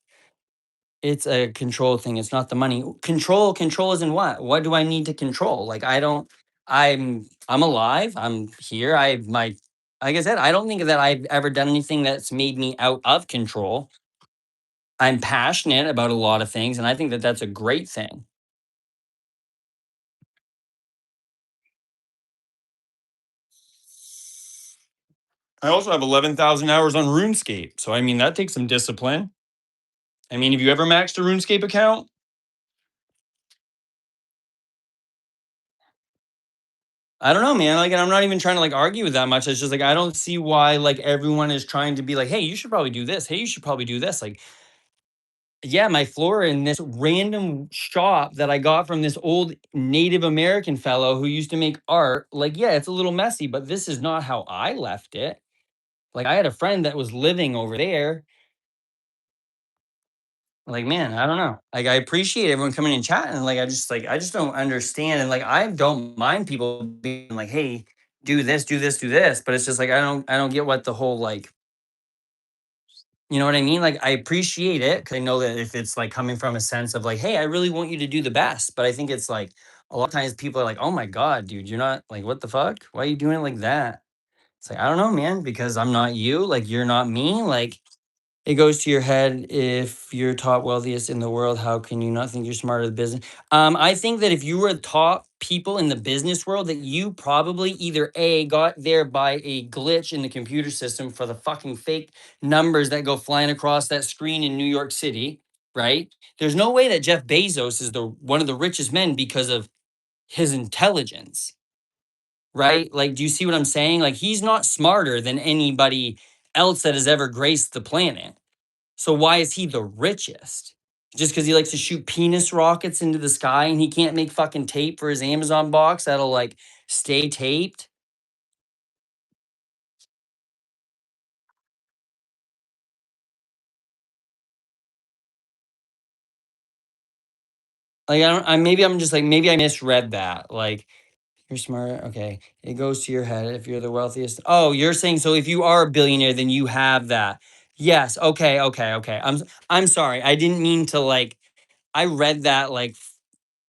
It's a control thing. It's not the money. Control is in what? What do I need to control? Like I don't. I'm alive. I'm here. Like I said, I don't think that I've ever done anything that's made me out of control. I'm passionate about a lot of things, and I think that that's a great thing. I also have 11,000 hours on RuneScape. So, I mean, that takes some discipline. I mean, have you ever maxed a RuneScape account? I don't know, man. Like, and I'm not even trying to like argue with that much. It's just like I don't see why like everyone is trying to be like, hey, you should probably do this. Hey, you should probably do this. Like, yeah, my floor in this random shop that I got from this old Native American fellow who used to make art. Like, yeah, it's a little messy, but this is not how I left it. Like, I had a friend that was living over there. Like, man, I don't know. Like, I appreciate everyone coming and chatting. I just don't understand. And like, I don't mind people being like, hey, do this, do this, do this. But it's just like I don't get what the whole like, you know what I mean? Like, I appreciate it because I know that if it's like coming from a sense of like, hey, I really want you to do the best. But I think it's like a lot of times people are like, oh my god, dude, you're not like, what the fuck? Why are you doing it like that? It's like I don't know, man, because I'm not you. Like, you're not me. Like, It goes to your head if you're top wealthiest in the world. How can you not think you're smarter than business? I think that if you were top people in the business world, that you probably either A, got there by a glitch in the computer system for the fucking fake numbers that go flying across that screen in New York City, right? There's no way that Jeff Bezos is the one of the richest men because of his intelligence, right? Like, do you see what I'm saying? Like, he's not smarter than anybody else that has ever graced the planet. So why is he the richest? Just because he likes to shoot penis rockets into the sky and he can't make fucking tape for his Amazon box that'll like stay taped? Like I don't I maybe I'm just like maybe I misread that. Like you're smart. Okay. It goes to your head if you're the wealthiest. Oh, you're saying so if you are a billionaire, then you have that. Yes. Okay. Okay. Okay. I'm sorry. I didn't mean to like I read that like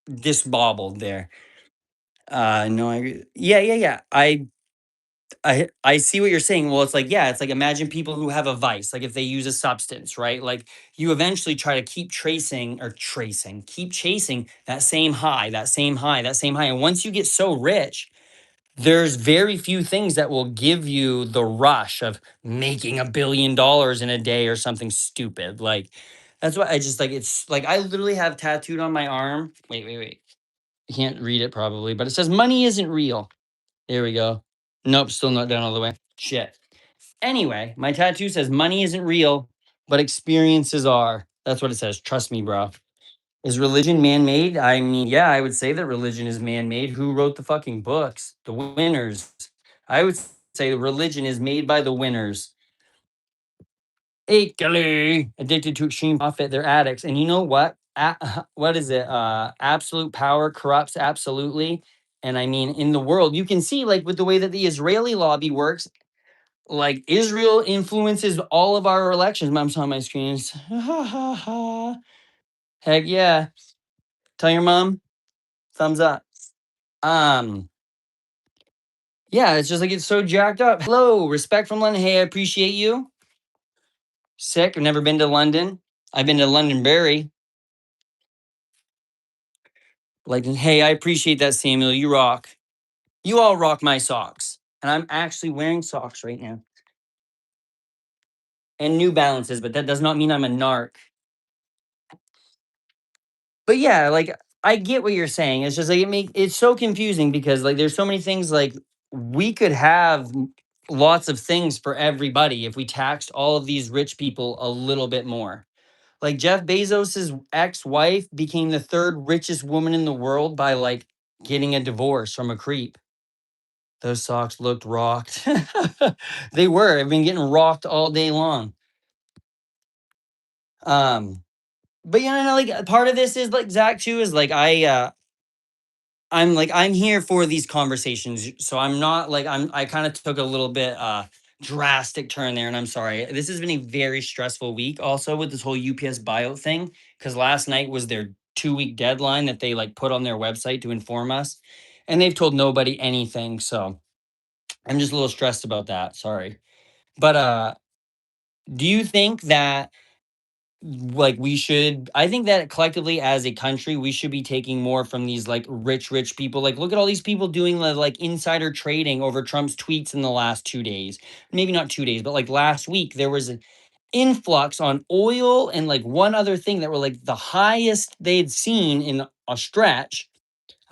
disbobbled there. No, I agree. Yeah, yeah, yeah. I see what you're saying. Well, it's like, yeah, it's like imagine people who have a vice, like if they use a substance, right? Like you eventually try to keep keep chasing that same high, that same high, that same high. And once you get so rich, there's very few things that will give you the rush of making $1 billion in a day or something stupid. Like that's why I just like it's like I literally have tattooed on my arm. Wait. You can't read it probably, but it says money isn't real. There we go. Nope, still not done all the way. Shit. Anyway, my tattoo says money isn't real, but experiences are. That's what it says. Trust me, bro. Is religion man made? I mean, yeah, I would say that religion is man made. Who wrote the fucking books? The winners. I would say religion is made by the winners. Equally addicted to extreme profit. They're addicts. And you know what? What is it? Absolute power corrupts absolutely. And I mean, in the world, you can see like with the way that the Israeli lobby works, like Israel influences all of our elections. Mom's on my screen. Heck yeah. Tell your mom, thumbs up. Um, yeah, it's just like it's so jacked up. Hello, respect from London. Hey, I appreciate you. Sick. I've never been to London. I've been to Londonderry. Like, hey, I appreciate that, Samuel. You rock. You all rock my socks. And I'm actually wearing socks right now. And New Balances, but that does not mean I'm a narc. But yeah, like I get what you're saying. It's just like it's so confusing because like there's so many things like we could have lots of things for everybody if we taxed all of these rich people a little bit more. Like Jeff Bezos's ex-wife became the third richest woman in the world by like getting a divorce from a creep. Those socks looked rocked. They were. I've been getting rocked all day long. Um, but yeah, no, like part of this is like Zach too is like I'm like I'm here for these conversations. So I'm not like I kind of took a little bit drastic turn there and I'm sorry. This has been a very stressful week also with this whole UPS buyout thing cuz last night was their 2-week deadline that they like put on their website to inform us and they've told nobody anything. So I'm just a little stressed about that. Sorry. But do you think that like we should I think that collectively as a country we should be taking more from these like rich people, like look at all these people doing the like insider trading over Trump's tweets in the last 2 days, maybe not 2 days but like last week there was an influx on oil and like one other thing that were like the highest they'd seen in a stretch.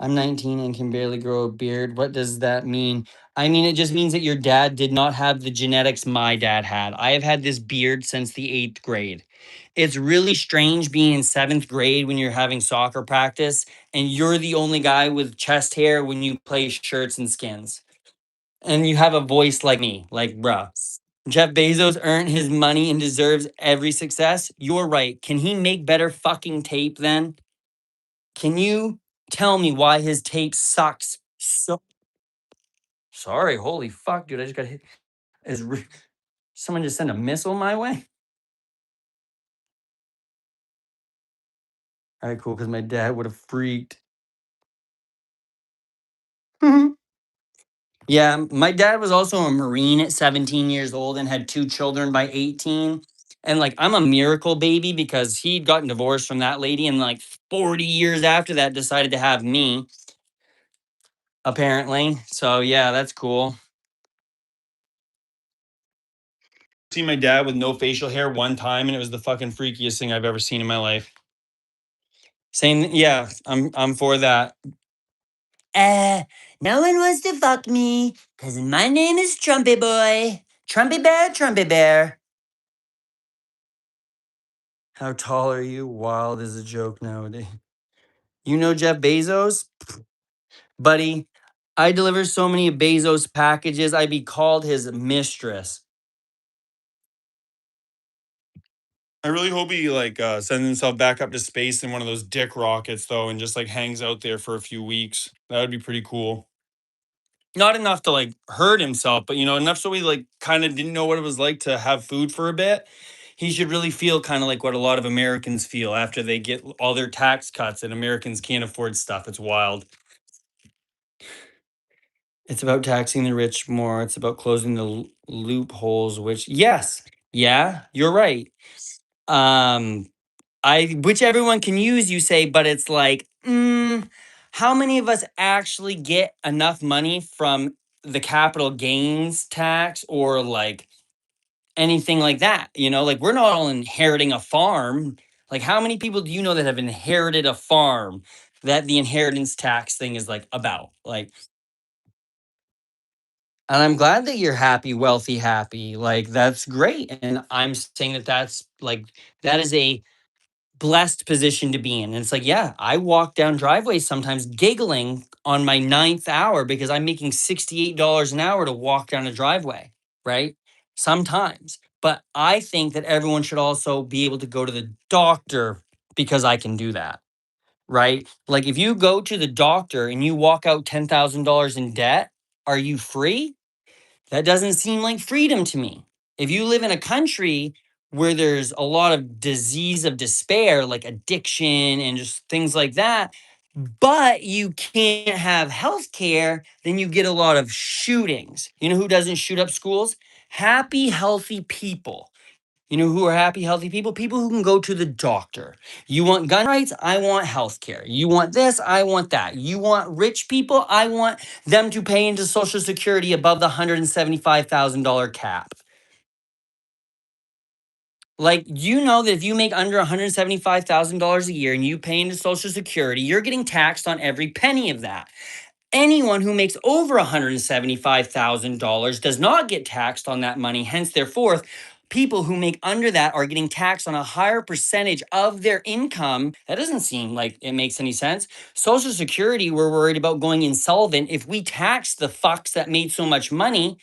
I'm 19 and can barely grow a beard. What does that mean? I mean, it just means that your dad did not have the genetics my dad had. I have had this beard since the 8th grade. It's really strange being in 7th grade when you're having soccer practice and you're the only guy with chest hair when you play shirts and skins. And you have a voice like me. Like, bruh. Jeff Bezos earned his money and deserves every success. You're right. Can he make better fucking tape then? Can you tell me why his tape sucks so sorry, holy fuck, dude. I just got hit. Someone just sent a missile my way? All right, cool, because my dad would have freaked. Yeah, my dad was also a Marine at 17 years old and had 2 children by 18. And like, I'm a miracle baby because he'd gotten divorced from that lady and like 40 years after that decided to have me, apparently. So yeah, that's cool. Seen my dad with no facial hair one time, and it was the fucking freakiest thing I've ever seen in my life. Saying, yeah, I'm for that. Uh, no one wants to fuck me because my name is Trumpy Boy. Trumpy Bear, Trumpy Bear. How tall are you? Wild is a joke nowadays. You know Jeff Bezos? Buddy, I deliver so many Bezos packages, I'd be called his mistress. I really hope he like sends himself back up to space in one of those dick rockets though, and just like hangs out there for a few weeks. That would be pretty cool. Not enough to like hurt himself, but enough so he like kind of didn't know what it was like to have food for a bit. He should really feel kind of like what a lot of Americans feel after they get all their tax cuts and Americans can't afford stuff. It's wild. It's about taxing the rich more. It's about closing the loopholes, which yes, yeah, you're right. Um, which everyone can use, you say, but it's like, how many of us actually get enough money from the capital gains tax or like anything like that? Like we're not all inheriting a farm. Like, how many people do you know that have inherited a farm that the inheritance tax thing is like about? Like, and I'm glad that you're happy, wealthy, happy. Like, that's great. And I'm saying that that's like, that is a blessed position to be in. And it's like, yeah, I walk down driveways sometimes giggling on my ninth hour because I'm making $68 an hour to walk down a driveway, right? Sometimes. But I think that everyone should also be able to go to the doctor because I can do that, right? Like, if you go to the doctor and you walk out $10,000 in debt, are you free? That doesn't seem like freedom to me. If you live in a country where there's a lot of disease of despair, like addiction and just things like that, but you can't have health care, then you get a lot of shootings. You know who doesn't shoot up schools? Happy, healthy people. You know who are happy, healthy people? People who can go to the doctor. You want gun rights? I want health care. You want this? I want that. You want rich people? I want them to pay into Social Security above the $175,000 cap. Like, you know that if you make under $175,000 a year and you pay into Social Security, you're getting taxed on every penny of that. Anyone who makes over $175,000 does not get taxed on that money. Hence, therefore, people who make under that are getting taxed on a higher percentage of their income. That doesn't seem like it makes any sense. Social Security, we're worried about going insolvent. If we tax the fucks that made so much money,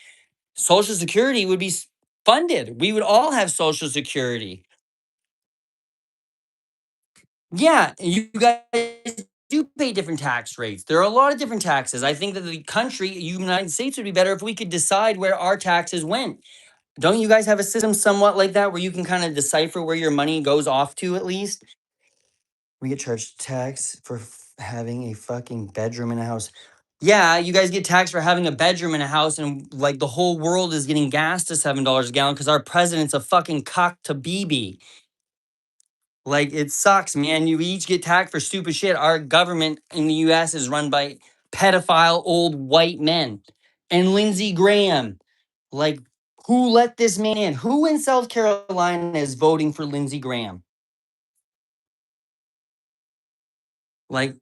Social Security would be funded. We would all have Social Security. Yeah, you guys do pay different tax rates. There are a lot of different taxes. I think that the country, United States, would be better if we could decide where our taxes went. Don't you guys have a system somewhat like that where you can kind of decipher where your money goes off to at least? We get charged tax for having a fucking bedroom in a house. Yeah, you guys get taxed for having a bedroom in a house, and like the whole world is getting gas to $7 a gallon because our president's a fucking cock to BB. Like, it sucks, man. You each get taxed for stupid shit. Our government in the US is run by pedophile old white men. And Lindsey Graham. Like, who let this man in? Who in South Carolina is voting for Lindsey Graham? Like,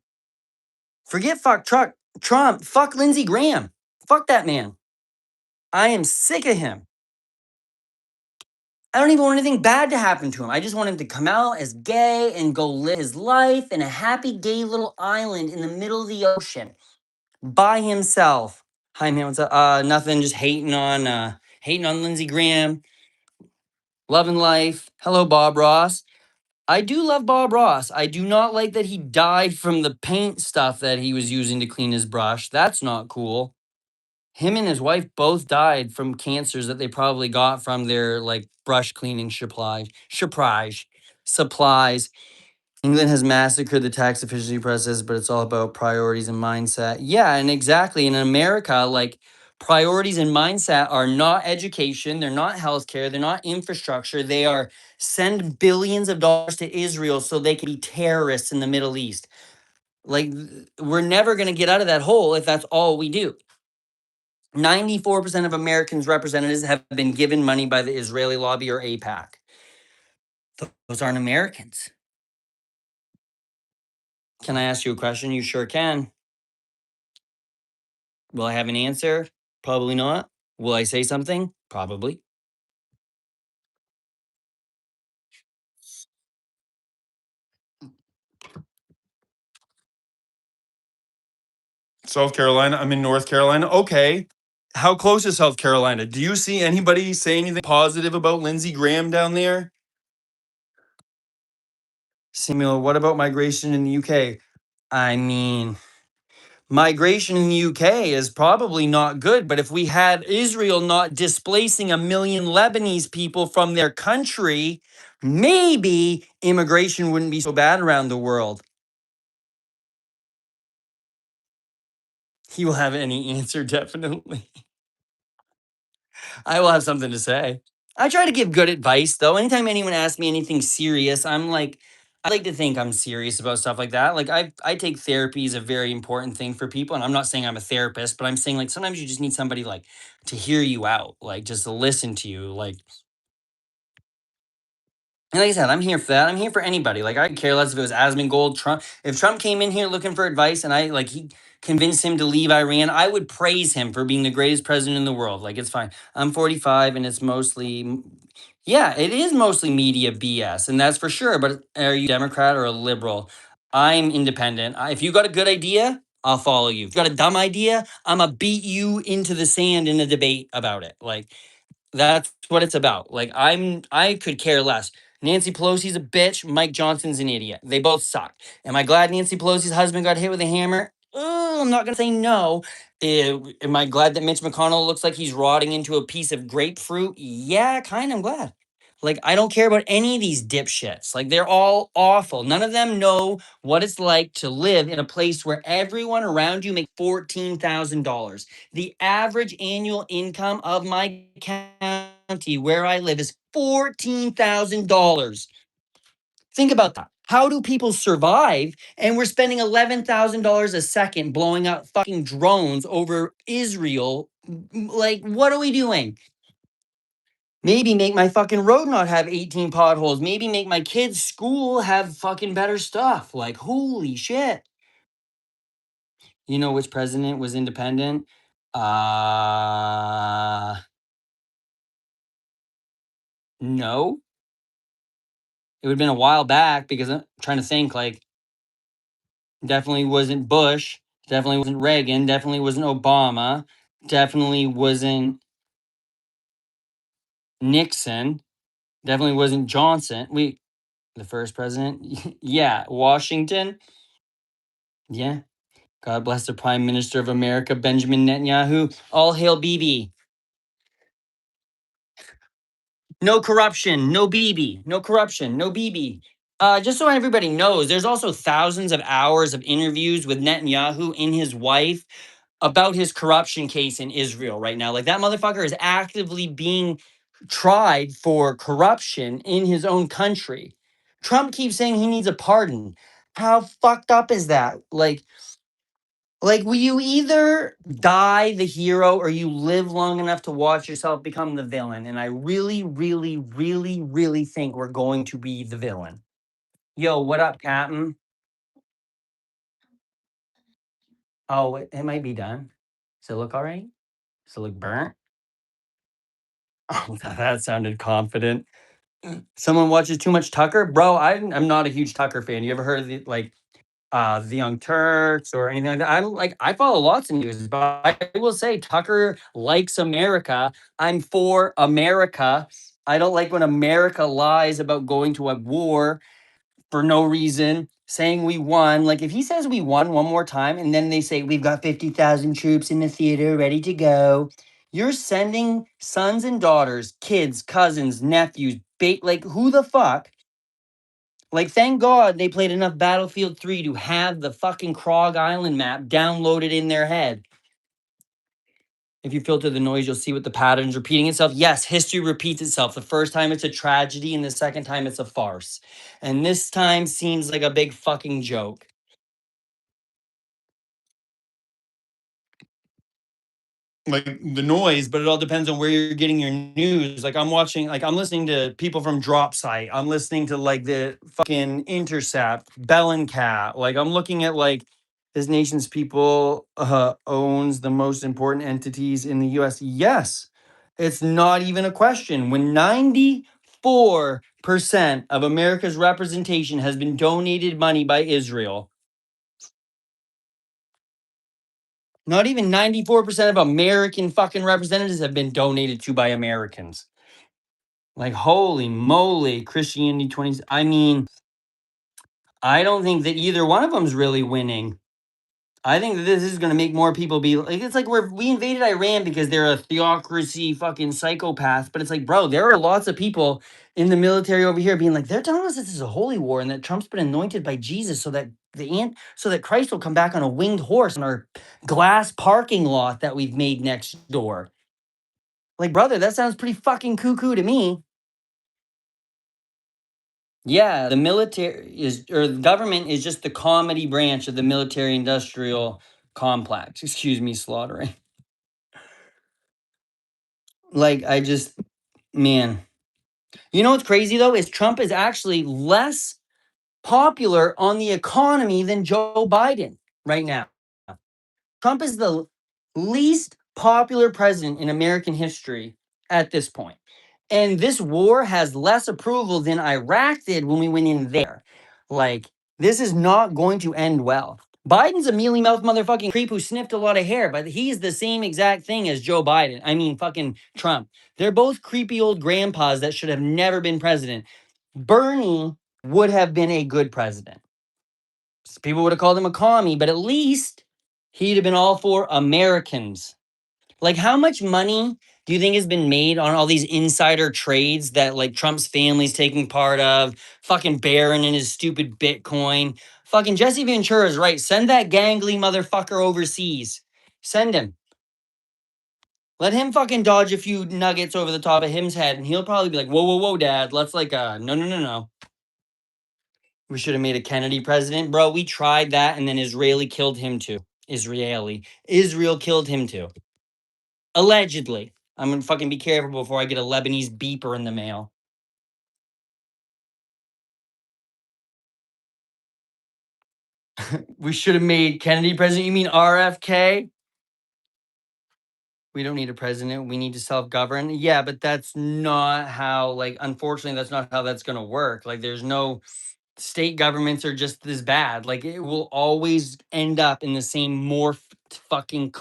forget Trump. Fuck Lindsey Graham. Fuck that man. I am sick of him. I don't even want anything bad to happen to him. I just want him to come out as gay and go live his life in a happy gay little island in the middle of the ocean by himself. Hi man, what's up? Nothing, just hating on Lindsey Graham, loving life. Hello, Bob Ross. I do love Bob Ross. I do not like that he died from the paint stuff that he was using to clean his brush. That's not cool. Him and his wife both died from cancers that they probably got from their like brush cleaning supplies. England has massacred the tax efficiency process, but it's all about priorities and mindset. Yeah, and exactly. In America, like priorities and mindset are not education, they're not healthcare, they're not infrastructure. They are send billions of dollars to Israel so they can be terrorists in the Middle East. Like, we're never going to get out of that hole if that's all we do. 94% of Americans' representatives have been given money by the Israeli lobby or AIPAC. Those aren't Americans. Can I ask you a question? You sure can. Will I have an answer? Probably not. Will I say something? Probably. South Carolina. I'm in North Carolina. Okay. How close is South Carolina? Do you see anybody say anything positive about Lindsey Graham down there? Samuel, what about migration in the UK? I mean, migration in the UK is probably not good, but if we had Israel not displacing 1 million Lebanese people from their country, maybe immigration wouldn't be so bad around the world. He will have any answer, definitely. I will have something to say. I try to give good advice, though. Anytime anyone asks me anything serious, I'm like, I like to think I'm serious about stuff like that. Like, I take therapy as a very important thing for people, and I'm not saying I'm a therapist, but I'm saying like sometimes you just need somebody like to hear you out, like just to listen to you, like. And like I said, I'm here for that. I'm here for anybody. Like, I could care less if it was Asmongold, Trump. If Trump came in here looking for advice and he convinced him to leave Iran, I would praise him for being the greatest president in the world. Like, it's fine. I'm 45 and it's mostly, yeah, it is mostly media BS. And that's for sure. But are you a Democrat or a liberal? I'm independent. If you got a good idea, I'll follow you. If you got a dumb idea, I'm going to beat you into the sand in a debate about it. Like, that's what it's about. Like, I could care less. Nancy Pelosi's a bitch. Mike Johnson's an idiot. They both suck. Am I glad Nancy Pelosi's husband got hit with a hammer? Oh, I'm not gonna say no. Am I glad that Mitch McConnell looks like he's rotting into a piece of grapefruit? Yeah, kind of glad. Like, I don't care about any of these dipshits. Like, they're all awful. None of them know what it's like to live in a place where everyone around you makes $14,000. The average annual income of my county where I live is $14,000. Think about that. How do people survive? And we're spending $11,000 a second blowing up fucking drones over Israel. Like, what are we doing? Maybe make my fucking road not have 18 potholes. Maybe make my kids' school have fucking better stuff. Like, holy shit. You know which president was independent? No. It would have been a while back because I'm trying to think, like, definitely wasn't Bush, definitely wasn't Reagan, definitely wasn't Obama, definitely wasn't Nixon, definitely wasn't Johnson. The first president? Yeah, Washington. Yeah. God bless the Prime Minister of America, Benjamin Netanyahu. All hail Bibi. No corruption, no Bibi. No corruption, no Bibi. Just so everybody knows, there's also thousands of hours of interviews with Netanyahu and his wife about his corruption case in Israel right now. Like, that motherfucker is actively being tried for corruption in his own country. Trump keeps saying he needs a pardon. How fucked up is that? Like, will you either die the hero or you live long enough to watch yourself become the villain? And I really, really, really, really think we're going to be the villain. Yo, what up, Captain? Oh, it might be done. Does it look all right? Does it look burnt? Oh, that sounded confident. Someone watches too much Tucker? Bro, I'm not a huge Tucker fan. You ever heard of the Young Turks or anything like that? I follow lots of news, but I will say Tucker likes America. I'm for America. I don't like when America lies about going to a war for no reason, saying we won. Like, if he says we won one more time and then they say we've got 50,000 troops in the theater ready to go, you're sending sons and daughters, kids, cousins, nephews, like, who the fuck? Like, thank God they played enough Battlefield 3 to have the fucking Krog Island map downloaded in their head. If you filter the noise, you'll see what the pattern's repeating itself. Yes, history repeats itself. The first time it's a tragedy, and the second time it's a farce. And this time seems like a big fucking joke. Like the noise, but it all depends on where you're getting your news. Like I'm listening to people from Drop Site. I'm listening to like the fucking Intercept, Bellingcat. Like I'm looking at like this nation's people owns the most important entities in the US. Yes, it's not even a question. When 94% of America's representation has been donated money by Israel, not even 94% of American fucking representatives have been donated to by Americans. Like, holy moly, Christianity 20s. I mean, I don't think that either one of them's really winning. I think that this is going to make more people be like, it's like we invaded Iran because they're a theocracy fucking psychopath. But it's like, bro, there are lots of people in the military over here being like, they're telling us this is a holy war and that Trump's been anointed by Jesus so that Christ will come back on a winged horse on our glass parking lot that we've made next door. Like, brother, that sounds pretty fucking cuckoo to me. Yeah, the military is, or the government is just the comedy branch of the military industrial complex. Excuse me, slaughtering. Like, man. You know what's crazy though? Is Trump is actually less popular on the economy than Joe Biden right now. Trump is the least popular president in American history at this point. And this war has less approval than Iraq did when we went in there. Like, this is not going to end well. Biden's a mealy mouthed motherfucking creep who sniffed a lot of hair, but he's the same exact thing as Joe Biden. I mean, fucking Trump. They're both creepy old grandpas that should have never been president. Bernie would have been a good president. People would have called him a commie, but at least he'd have been all for Americans. Like, how much money do you think has been made on all these insider trades that like Trump's family's taking part of? Fucking Barron and his stupid Bitcoin. Fucking Jesse Ventura is right. Send that gangly motherfucker overseas. Send him. Let him fucking dodge a few nuggets over the top of him's head, and he'll probably be like, whoa, whoa, whoa, dad. Let's like, no, no, no, no. We should have made a Kennedy president. Bro, we tried that, and then Israeli killed him too. Israel killed him too. Allegedly. I'm gonna fucking be careful before I get a Lebanese beeper in the mail. We should have made Kennedy president. You mean RFK? We don't need a president. We need to self-govern. Yeah, but that's not how, like, unfortunately, that's not how that's gonna work. Like, there's no state governments are just as bad. Like, it will always end up in the same morphed fucking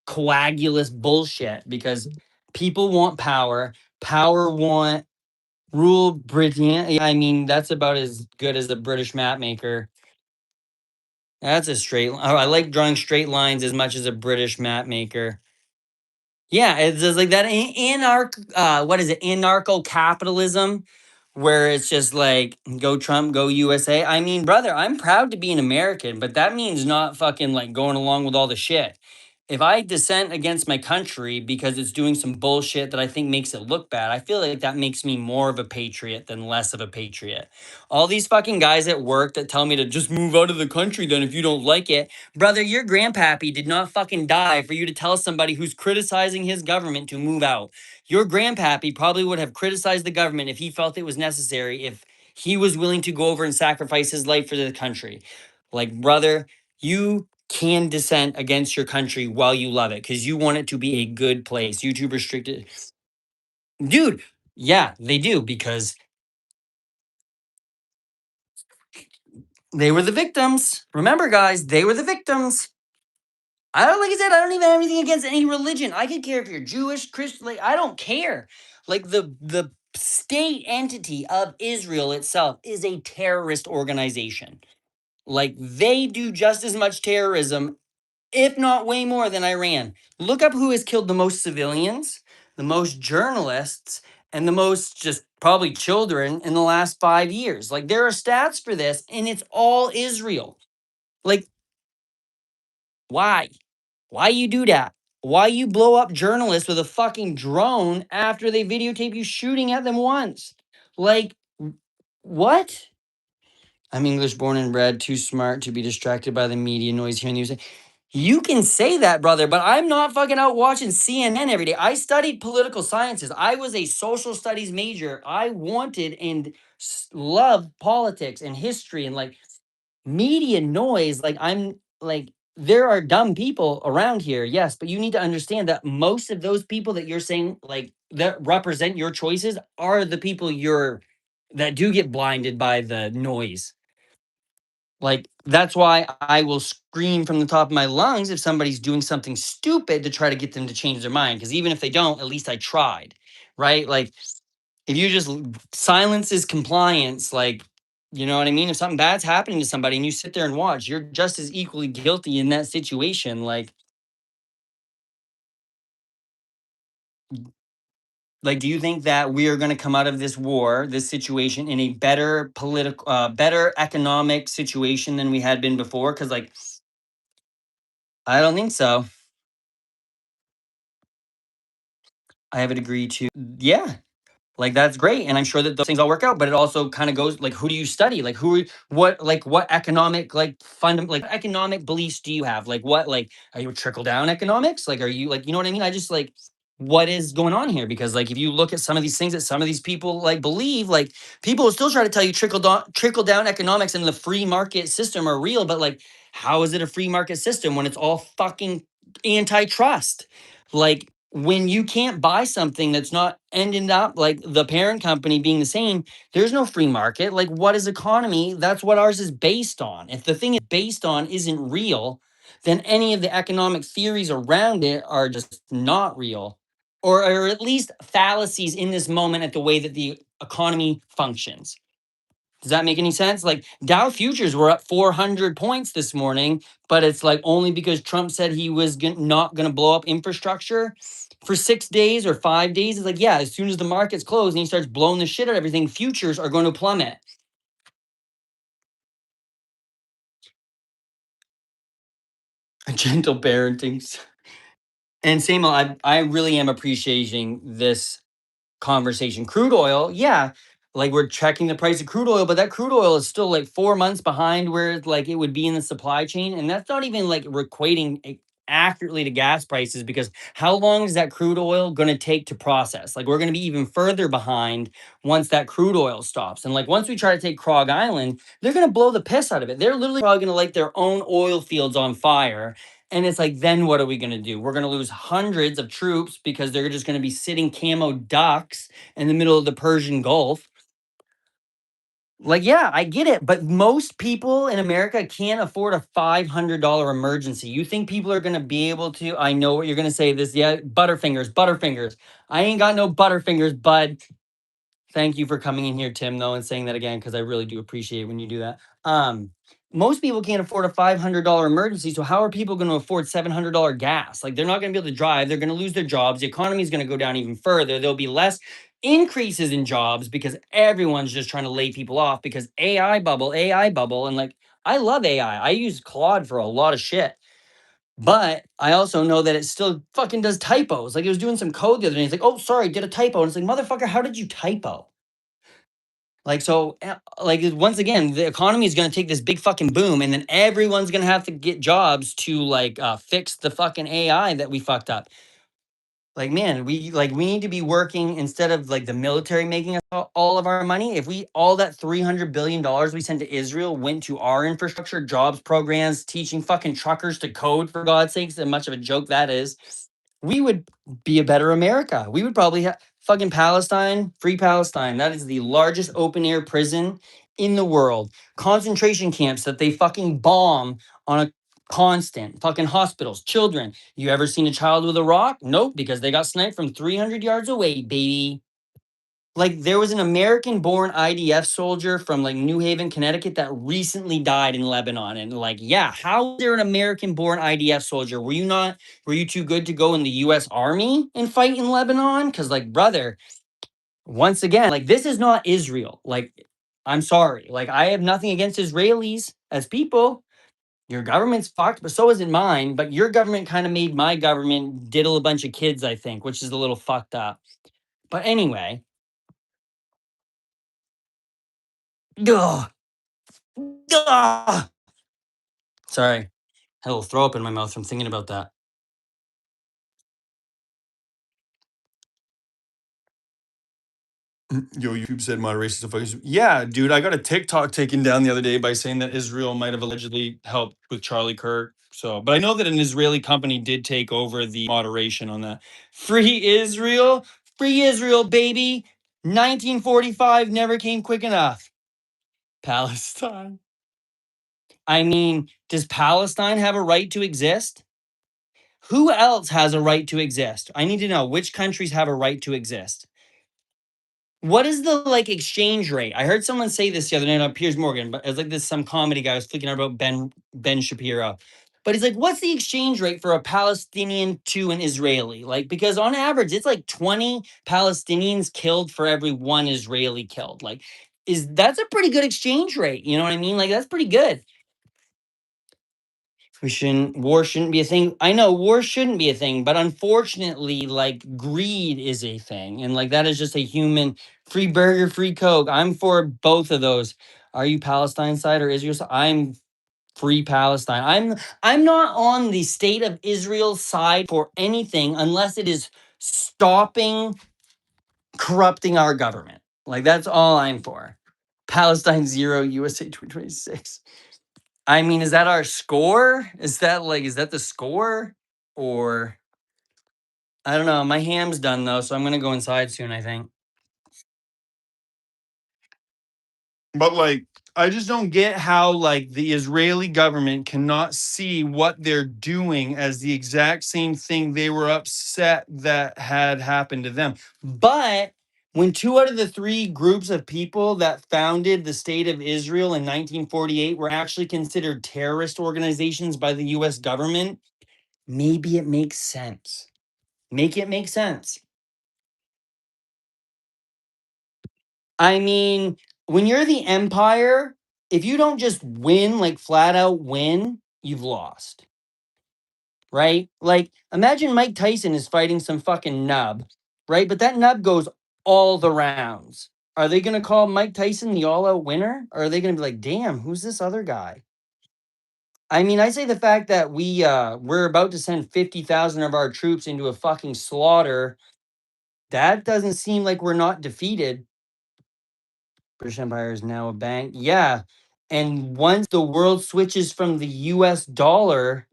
coagulous bullshit because people want power. Power want rule Britain. I mean, that's about as good as the British map maker. That's a straight. Oh, I like drawing straight lines as much as a British map maker. Yeah, it's just like that what is it? Anarcho capitalism, where it's just like go Trump, go USA. I mean, brother, I'm proud to be an American, but that means not fucking like going along with all the shit. If I dissent against my country because it's doing some bullshit that I think makes it look bad, I feel like that makes me more of a patriot than less of a patriot. All these fucking guys at work that tell me to just move out of the country then if you don't like it. Brother, your grandpappy did not fucking die for you to tell somebody who's criticizing his government to move out. Your grandpappy probably would have criticized the government if he felt it was necessary, if he was willing to go over and sacrifice his life for the country. Like, brother, you can dissent against your country while you love it because you want it to be a good place. YouTube restricted. Dude, yeah, they do because they were the victims. Remember, guys, they were the victims. I don't, like I said, I don't even have anything against any religion. I could care if you're Jewish, Christian, like I don't care. Like the state entity of Israel itself is a terrorist organization. Like they do just as much terrorism, if not way more than Iran. Look up who has killed the most civilians, the most journalists, and the most just probably children in the last 5 years. Like there are stats for this, and it's all Israel. Like, why? Why you do that? Why you blow up journalists with a fucking drone after they videotape you shooting at them once? Like, what? I'm English born and bred, too smart to be distracted by the media noise here in the USA. You can say that, brother, but I'm not fucking out watching CNN every day. I studied political sciences. I was a social studies major. I wanted and loved politics and history and like media noise. Like, I'm like, there are dumb people around here, yes, but you need to understand that most of those people that you're saying like that represent your choices are the people that do get blinded by the noise. Like, that's why I will scream from the top of my lungs if somebody's doing something stupid to try to get them to change their mind. Because even if they don't, at least I tried, right? Like, if you just silence is compliance, like, you know what I mean? If something bad's happening to somebody and you sit there and watch, you're just as equally guilty in that situation. Like, do you think that we are going to come out of this war, this situation, in a better political, better economic situation than we had been before? Because, like, I don't think so. I have a degree to, yeah, like that's great, and I'm sure that those things all work out. But it also kind of goes like, who do you study? Like, what economic like economic beliefs do you have? Like, what like are you trickle down economics? Like, are you like, you know what I mean? I just like, what is going on here? Because like, if you look at some of these things that some of these people like believe, like people will still try to tell you trickle down economics and the free market system are real. But like, how is it a free market system when it's all fucking antitrust? Like, when you can't buy something that's not ending up like the parent company being the same, there's no free market. Like, what is economy? That's what ours is based on. If the thing is based on isn't real, then any of the economic theories around it are just not real, or at least fallacies in this moment at the way that the economy functions. Does that make any sense? Like, Dow futures were up 400 points this morning, but it's like only because Trump said he was not going to blow up infrastructure for 6 days or 5 days. It's like, yeah, as soon as the markets close and he starts blowing the shit out of everything, futures are going to plummet. Gentle parenting. And Samuel, I really am appreciating this conversation. Crude oil, yeah, like we're checking the price of crude oil, but that crude oil is still like 4 months behind where like it would be in the supply chain, and that's not even like equating accurately to gas prices, because how long is that crude oil going to take to process? Like, we're going to be even further behind once that crude oil stops. And like, once we try to take Krog Island, they're going to blow the piss out of it. They're literally probably going to light their own oil fields on fire. And it's like, then what are we going to do? We're going to lose hundreds of troops because they're just going to be sitting camo ducks in the middle of the Persian Gulf. Like, yeah, I get it. But most people in America can't afford a $500 emergency. You think people are going to be able to? I know what you're going to say this. Yeah, Butterfingers, Butterfingers. I ain't got no Butterfingers, bud. Thank you for coming in here, Tim, though, and saying that again, because I really do appreciate when you do that. Most people can't afford a $500 emergency. So how are people going to afford $700 gas? Like, they're not going to be able to drive. They're going to lose their jobs. The economy is going to go down even further. There'll be less increases in jobs because everyone's just trying to lay people off because AI bubble, AI bubble. And like, I love AI. I use Claude for a lot of shit. But I also know that it still fucking does typos. Like, it was doing some code the other day. It's like, oh, sorry, did a typo. And it's like, motherfucker, how did you typo? Like, so, like, once again, the economy is going to take this big fucking boom, and then everyone's going to have to get jobs to like fix the fucking AI that we fucked up. Like, man, we need to be working instead of like the military making us all of our money. If we all that $300 billion we sent to Israel went to our infrastructure, jobs, programs, teaching fucking truckers to code, for God's sakes, and much of a joke that is, we would be a better America. We would probably have fucking Palestine, free Palestine. That is the largest open air prison in the world. Concentration camps that they fucking bomb on a constant. Fucking hospitals, children. You ever seen a child with a rock? Nope, because they got sniped from 300 yards away, baby. Like, there was an American born IDF soldier from like New Haven, Connecticut that recently died in Lebanon. And like, yeah, how is there an American born IDF soldier? Were you too good to go in the US Army and fight in Lebanon? Because, like, brother, once again, like, this is not Israel. Like, I'm sorry. Like, I have nothing against Israelis as people, Your government's fucked, but so isn't mine. But your government kind of made my government diddle a bunch of kids, I think, which is a little fucked up. But anyway, ugh, ugh. Sorry, had a little throw up in my mouth from thinking about that. Yo, YouTube said moderation is focus. Yeah, dude, I got a TikTok taken down the other day by saying that Israel might have allegedly helped with Charlie Kirk. So, but I know that an Israeli company did take over the moderation on that. Free Israel, baby. 1945 never came quick enough. Palestine. I mean, does Palestine have a right to exist? Who else has a right to exist? I need to know which countries have a right to exist. What is the like exchange rate? I heard someone say this the other night on Piers Morgan, but it was like this some comedy guy was freaking out about Ben Shapiro. But he's like, what's the exchange rate for a Palestinian to an Israeli? Like, because on average, it's like 20 Palestinians killed for every one Israeli killed. Like, that's a pretty good exchange rate. You know what I mean? Like, that's pretty good. War shouldn't be a thing. I know war shouldn't be a thing, but unfortunately, like greed is a thing. And like that is just a human free burger, free Coke. I'm for both of those. Are you Palestine side or Israel side? I'm free Palestine. I'm not on the state of Israel side for anything unless it is stopping corrupting our government. Like that's all I'm for. Palestine 0, USA 2026. I mean, is that our score? Is that the score? Or I don't know. My ham's done though, so I'm gonna go inside soon, I think. But like, I just don't get how like the Israeli government cannot see what they're doing as the exact same thing they were upset that had happened to them. But when 2 out of the 3 groups of people that founded the state of Israel in 1948 were actually considered terrorist organizations by the US government, maybe it makes sense. Make it make sense. I mean, when you're the empire, if you don't just win, like flat out win, you've lost. Right? Like, imagine Mike Tyson is fighting some fucking nub, right? But that nub goes all the rounds. Are they going to call Mike Tyson the all out winner? Or are they going to be like, damn, who's this other guy? I mean, I say the fact that we're about to send 50,000 of our troops into a fucking slaughter, that doesn't seem like we're not defeated. British Empire is now a bank. Yeah. And once the world switches from the US dollar,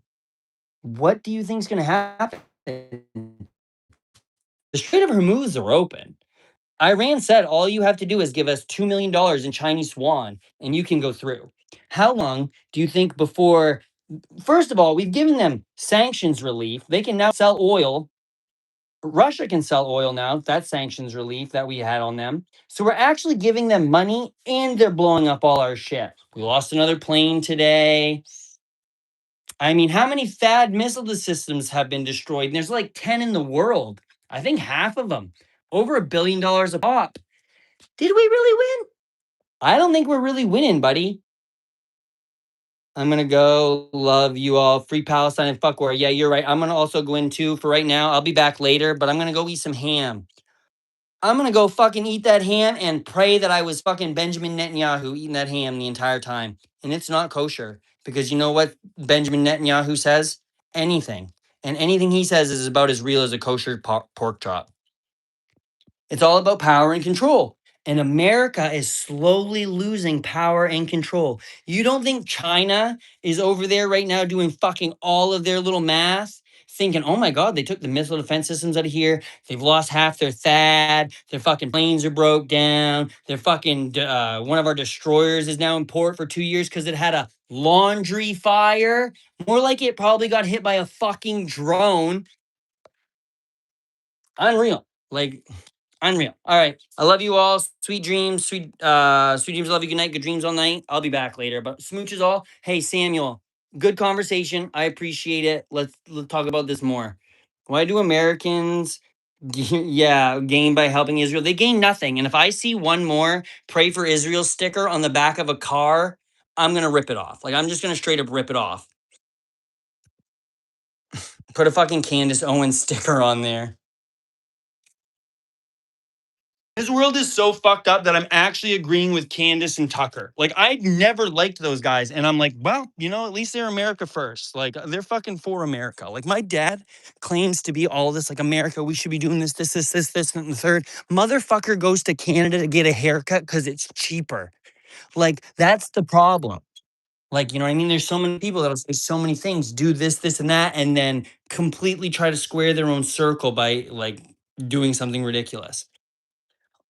what do you think is going to happen? The Strait of Hormuz are open. Iran said all you have to do is give us $2 million in Chinese yuan and you can go through. How long do you think before? First of all, we've given them sanctions relief. They can now sell oil. Russia can sell oil now. That's sanctions relief that we had on them. So we're actually giving them money and they're blowing up all our shit. We lost another plane today. I mean, how many THAAD missile systems have been destroyed? And there's like 10 in the world. I think half of them. Over $1 billion a pop. Did we really win? I don't think we're really winning, buddy. I'm gonna go. Love you all. Free Palestine and fuck war. Yeah, you're right. I'm gonna also go in too for right now. I'll be back later, but I'm gonna go eat some ham. I'm gonna go fucking eat that ham and pray that I was fucking Benjamin Netanyahu eating that ham the entire time. And it's not kosher because you know what Benjamin Netanyahu says? Anything. And anything he says is about as real as a kosher pork chop. It's all about power and control. And America is slowly losing power and control. You don't think China is over there right now doing fucking all of their little math, thinking, oh my God, they took the missile defense systems out of here. They've lost half their THAAD. Their fucking planes are broke down. Their fucking, one of our destroyers is now in port for 2 years because it had a laundry fire. More like it probably got hit by a fucking drone. Unreal. Like, unreal. All right. I love you all. Sweet dreams. Sweet dreams. Love you. Good night. Good dreams all night. I'll be back later. But smooches all. Hey, Samuel. Good conversation. I appreciate it. Let's talk about this more. Why do Americans gain by helping Israel? They gain nothing. And if I see one more pray for Israel sticker on the back of a car, I'm gonna rip it off. Like I'm just gonna straight up rip it off. Put a fucking Candace Owens sticker on there. This world is so fucked up that I'm actually agreeing with Candace and Tucker. Like, I never liked those guys. And I'm like, well, at least they're America first. Like, they're fucking for America. Like, my dad claims to be all this, like, America, we should be doing this, and the third. Motherfucker goes to Canada to get a haircut because it's cheaper. Like, that's the problem. Like, you know what I mean? There's so many people that'll say so many things, do this, and that, and then completely try to square their own circle by, like, doing something ridiculous.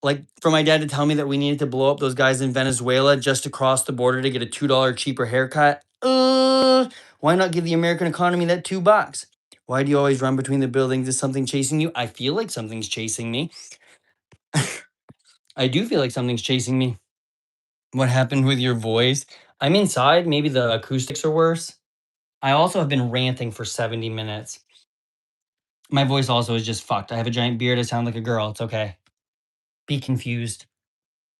Like for my dad to tell me that we needed to blow up those guys in Venezuela just to cross the border to get a $2 cheaper haircut. Why not give the American economy that $2? Why do you always run between the buildings? Is something chasing you? I feel like something's chasing me. I do feel like something's chasing me. What happened with your voice? I'm inside. Maybe the acoustics are worse. I also have been ranting for 70 minutes. My voice also is just fucked. I have a giant beard. I sound like a girl. It's okay. Be confused.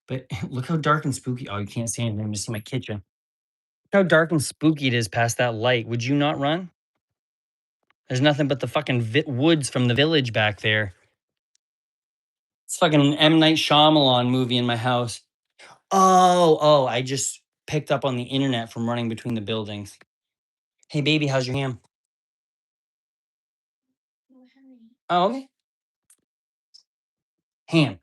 But look how dark and spooky. Oh, you can't see anything. Just see my kitchen. Look how dark and spooky it is past that light. Would you not run? There's nothing but the fucking woods from the village back there. It's fucking an M. Night Shyamalan movie in my house. Oh, I just picked up on the internet from running between the buildings. Hey, baby, how's your ham? Oh, okay. Ham.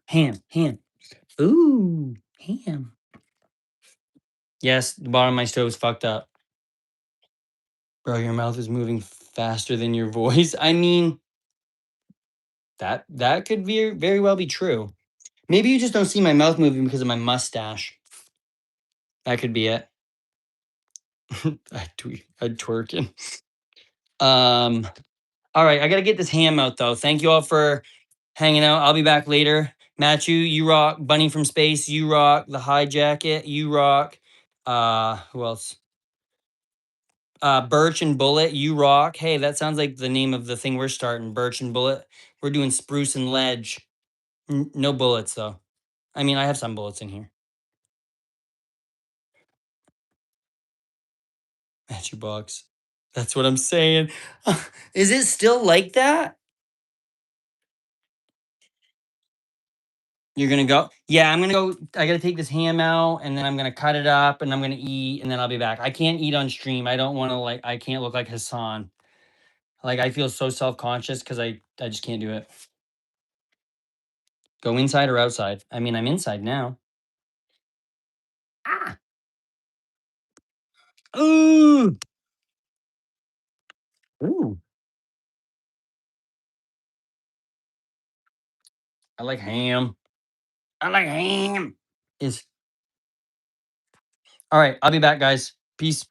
Ooh, ham. Yes, the bottom of my stove's fucked up. Bro, your mouth is moving faster than your voice. I mean, that could very well be true. Maybe you just don't see my mouth moving because of my mustache. That could be it. I'm twerking. All right, I gotta get this ham out though. Thank you all for hanging out. I'll be back later. Matthew, you rock. Bunny from Space, you rock. The High Jacket, you rock. Who else? Birch and Bullet, you rock. Hey, that sounds like the name of the thing we're starting. Birch and Bullet. We're doing Spruce and Ledge. No bullets though. I mean, I have some bullets in here. Matthew box. That's what I'm saying. Is it still like that? You're gonna go? Yeah, I'm gonna go. I gotta take this ham out and then I'm gonna cut it up and I'm gonna eat and then I'll be back. I can't eat on stream. I don't wanna I can't look like Hassan. Like I feel so self-conscious because I just can't do it. Go inside or outside? I mean, I'm inside now. Ah. Ooh. Ooh. I like ham. I like ham. Is all right. I'll be back, guys. Peace.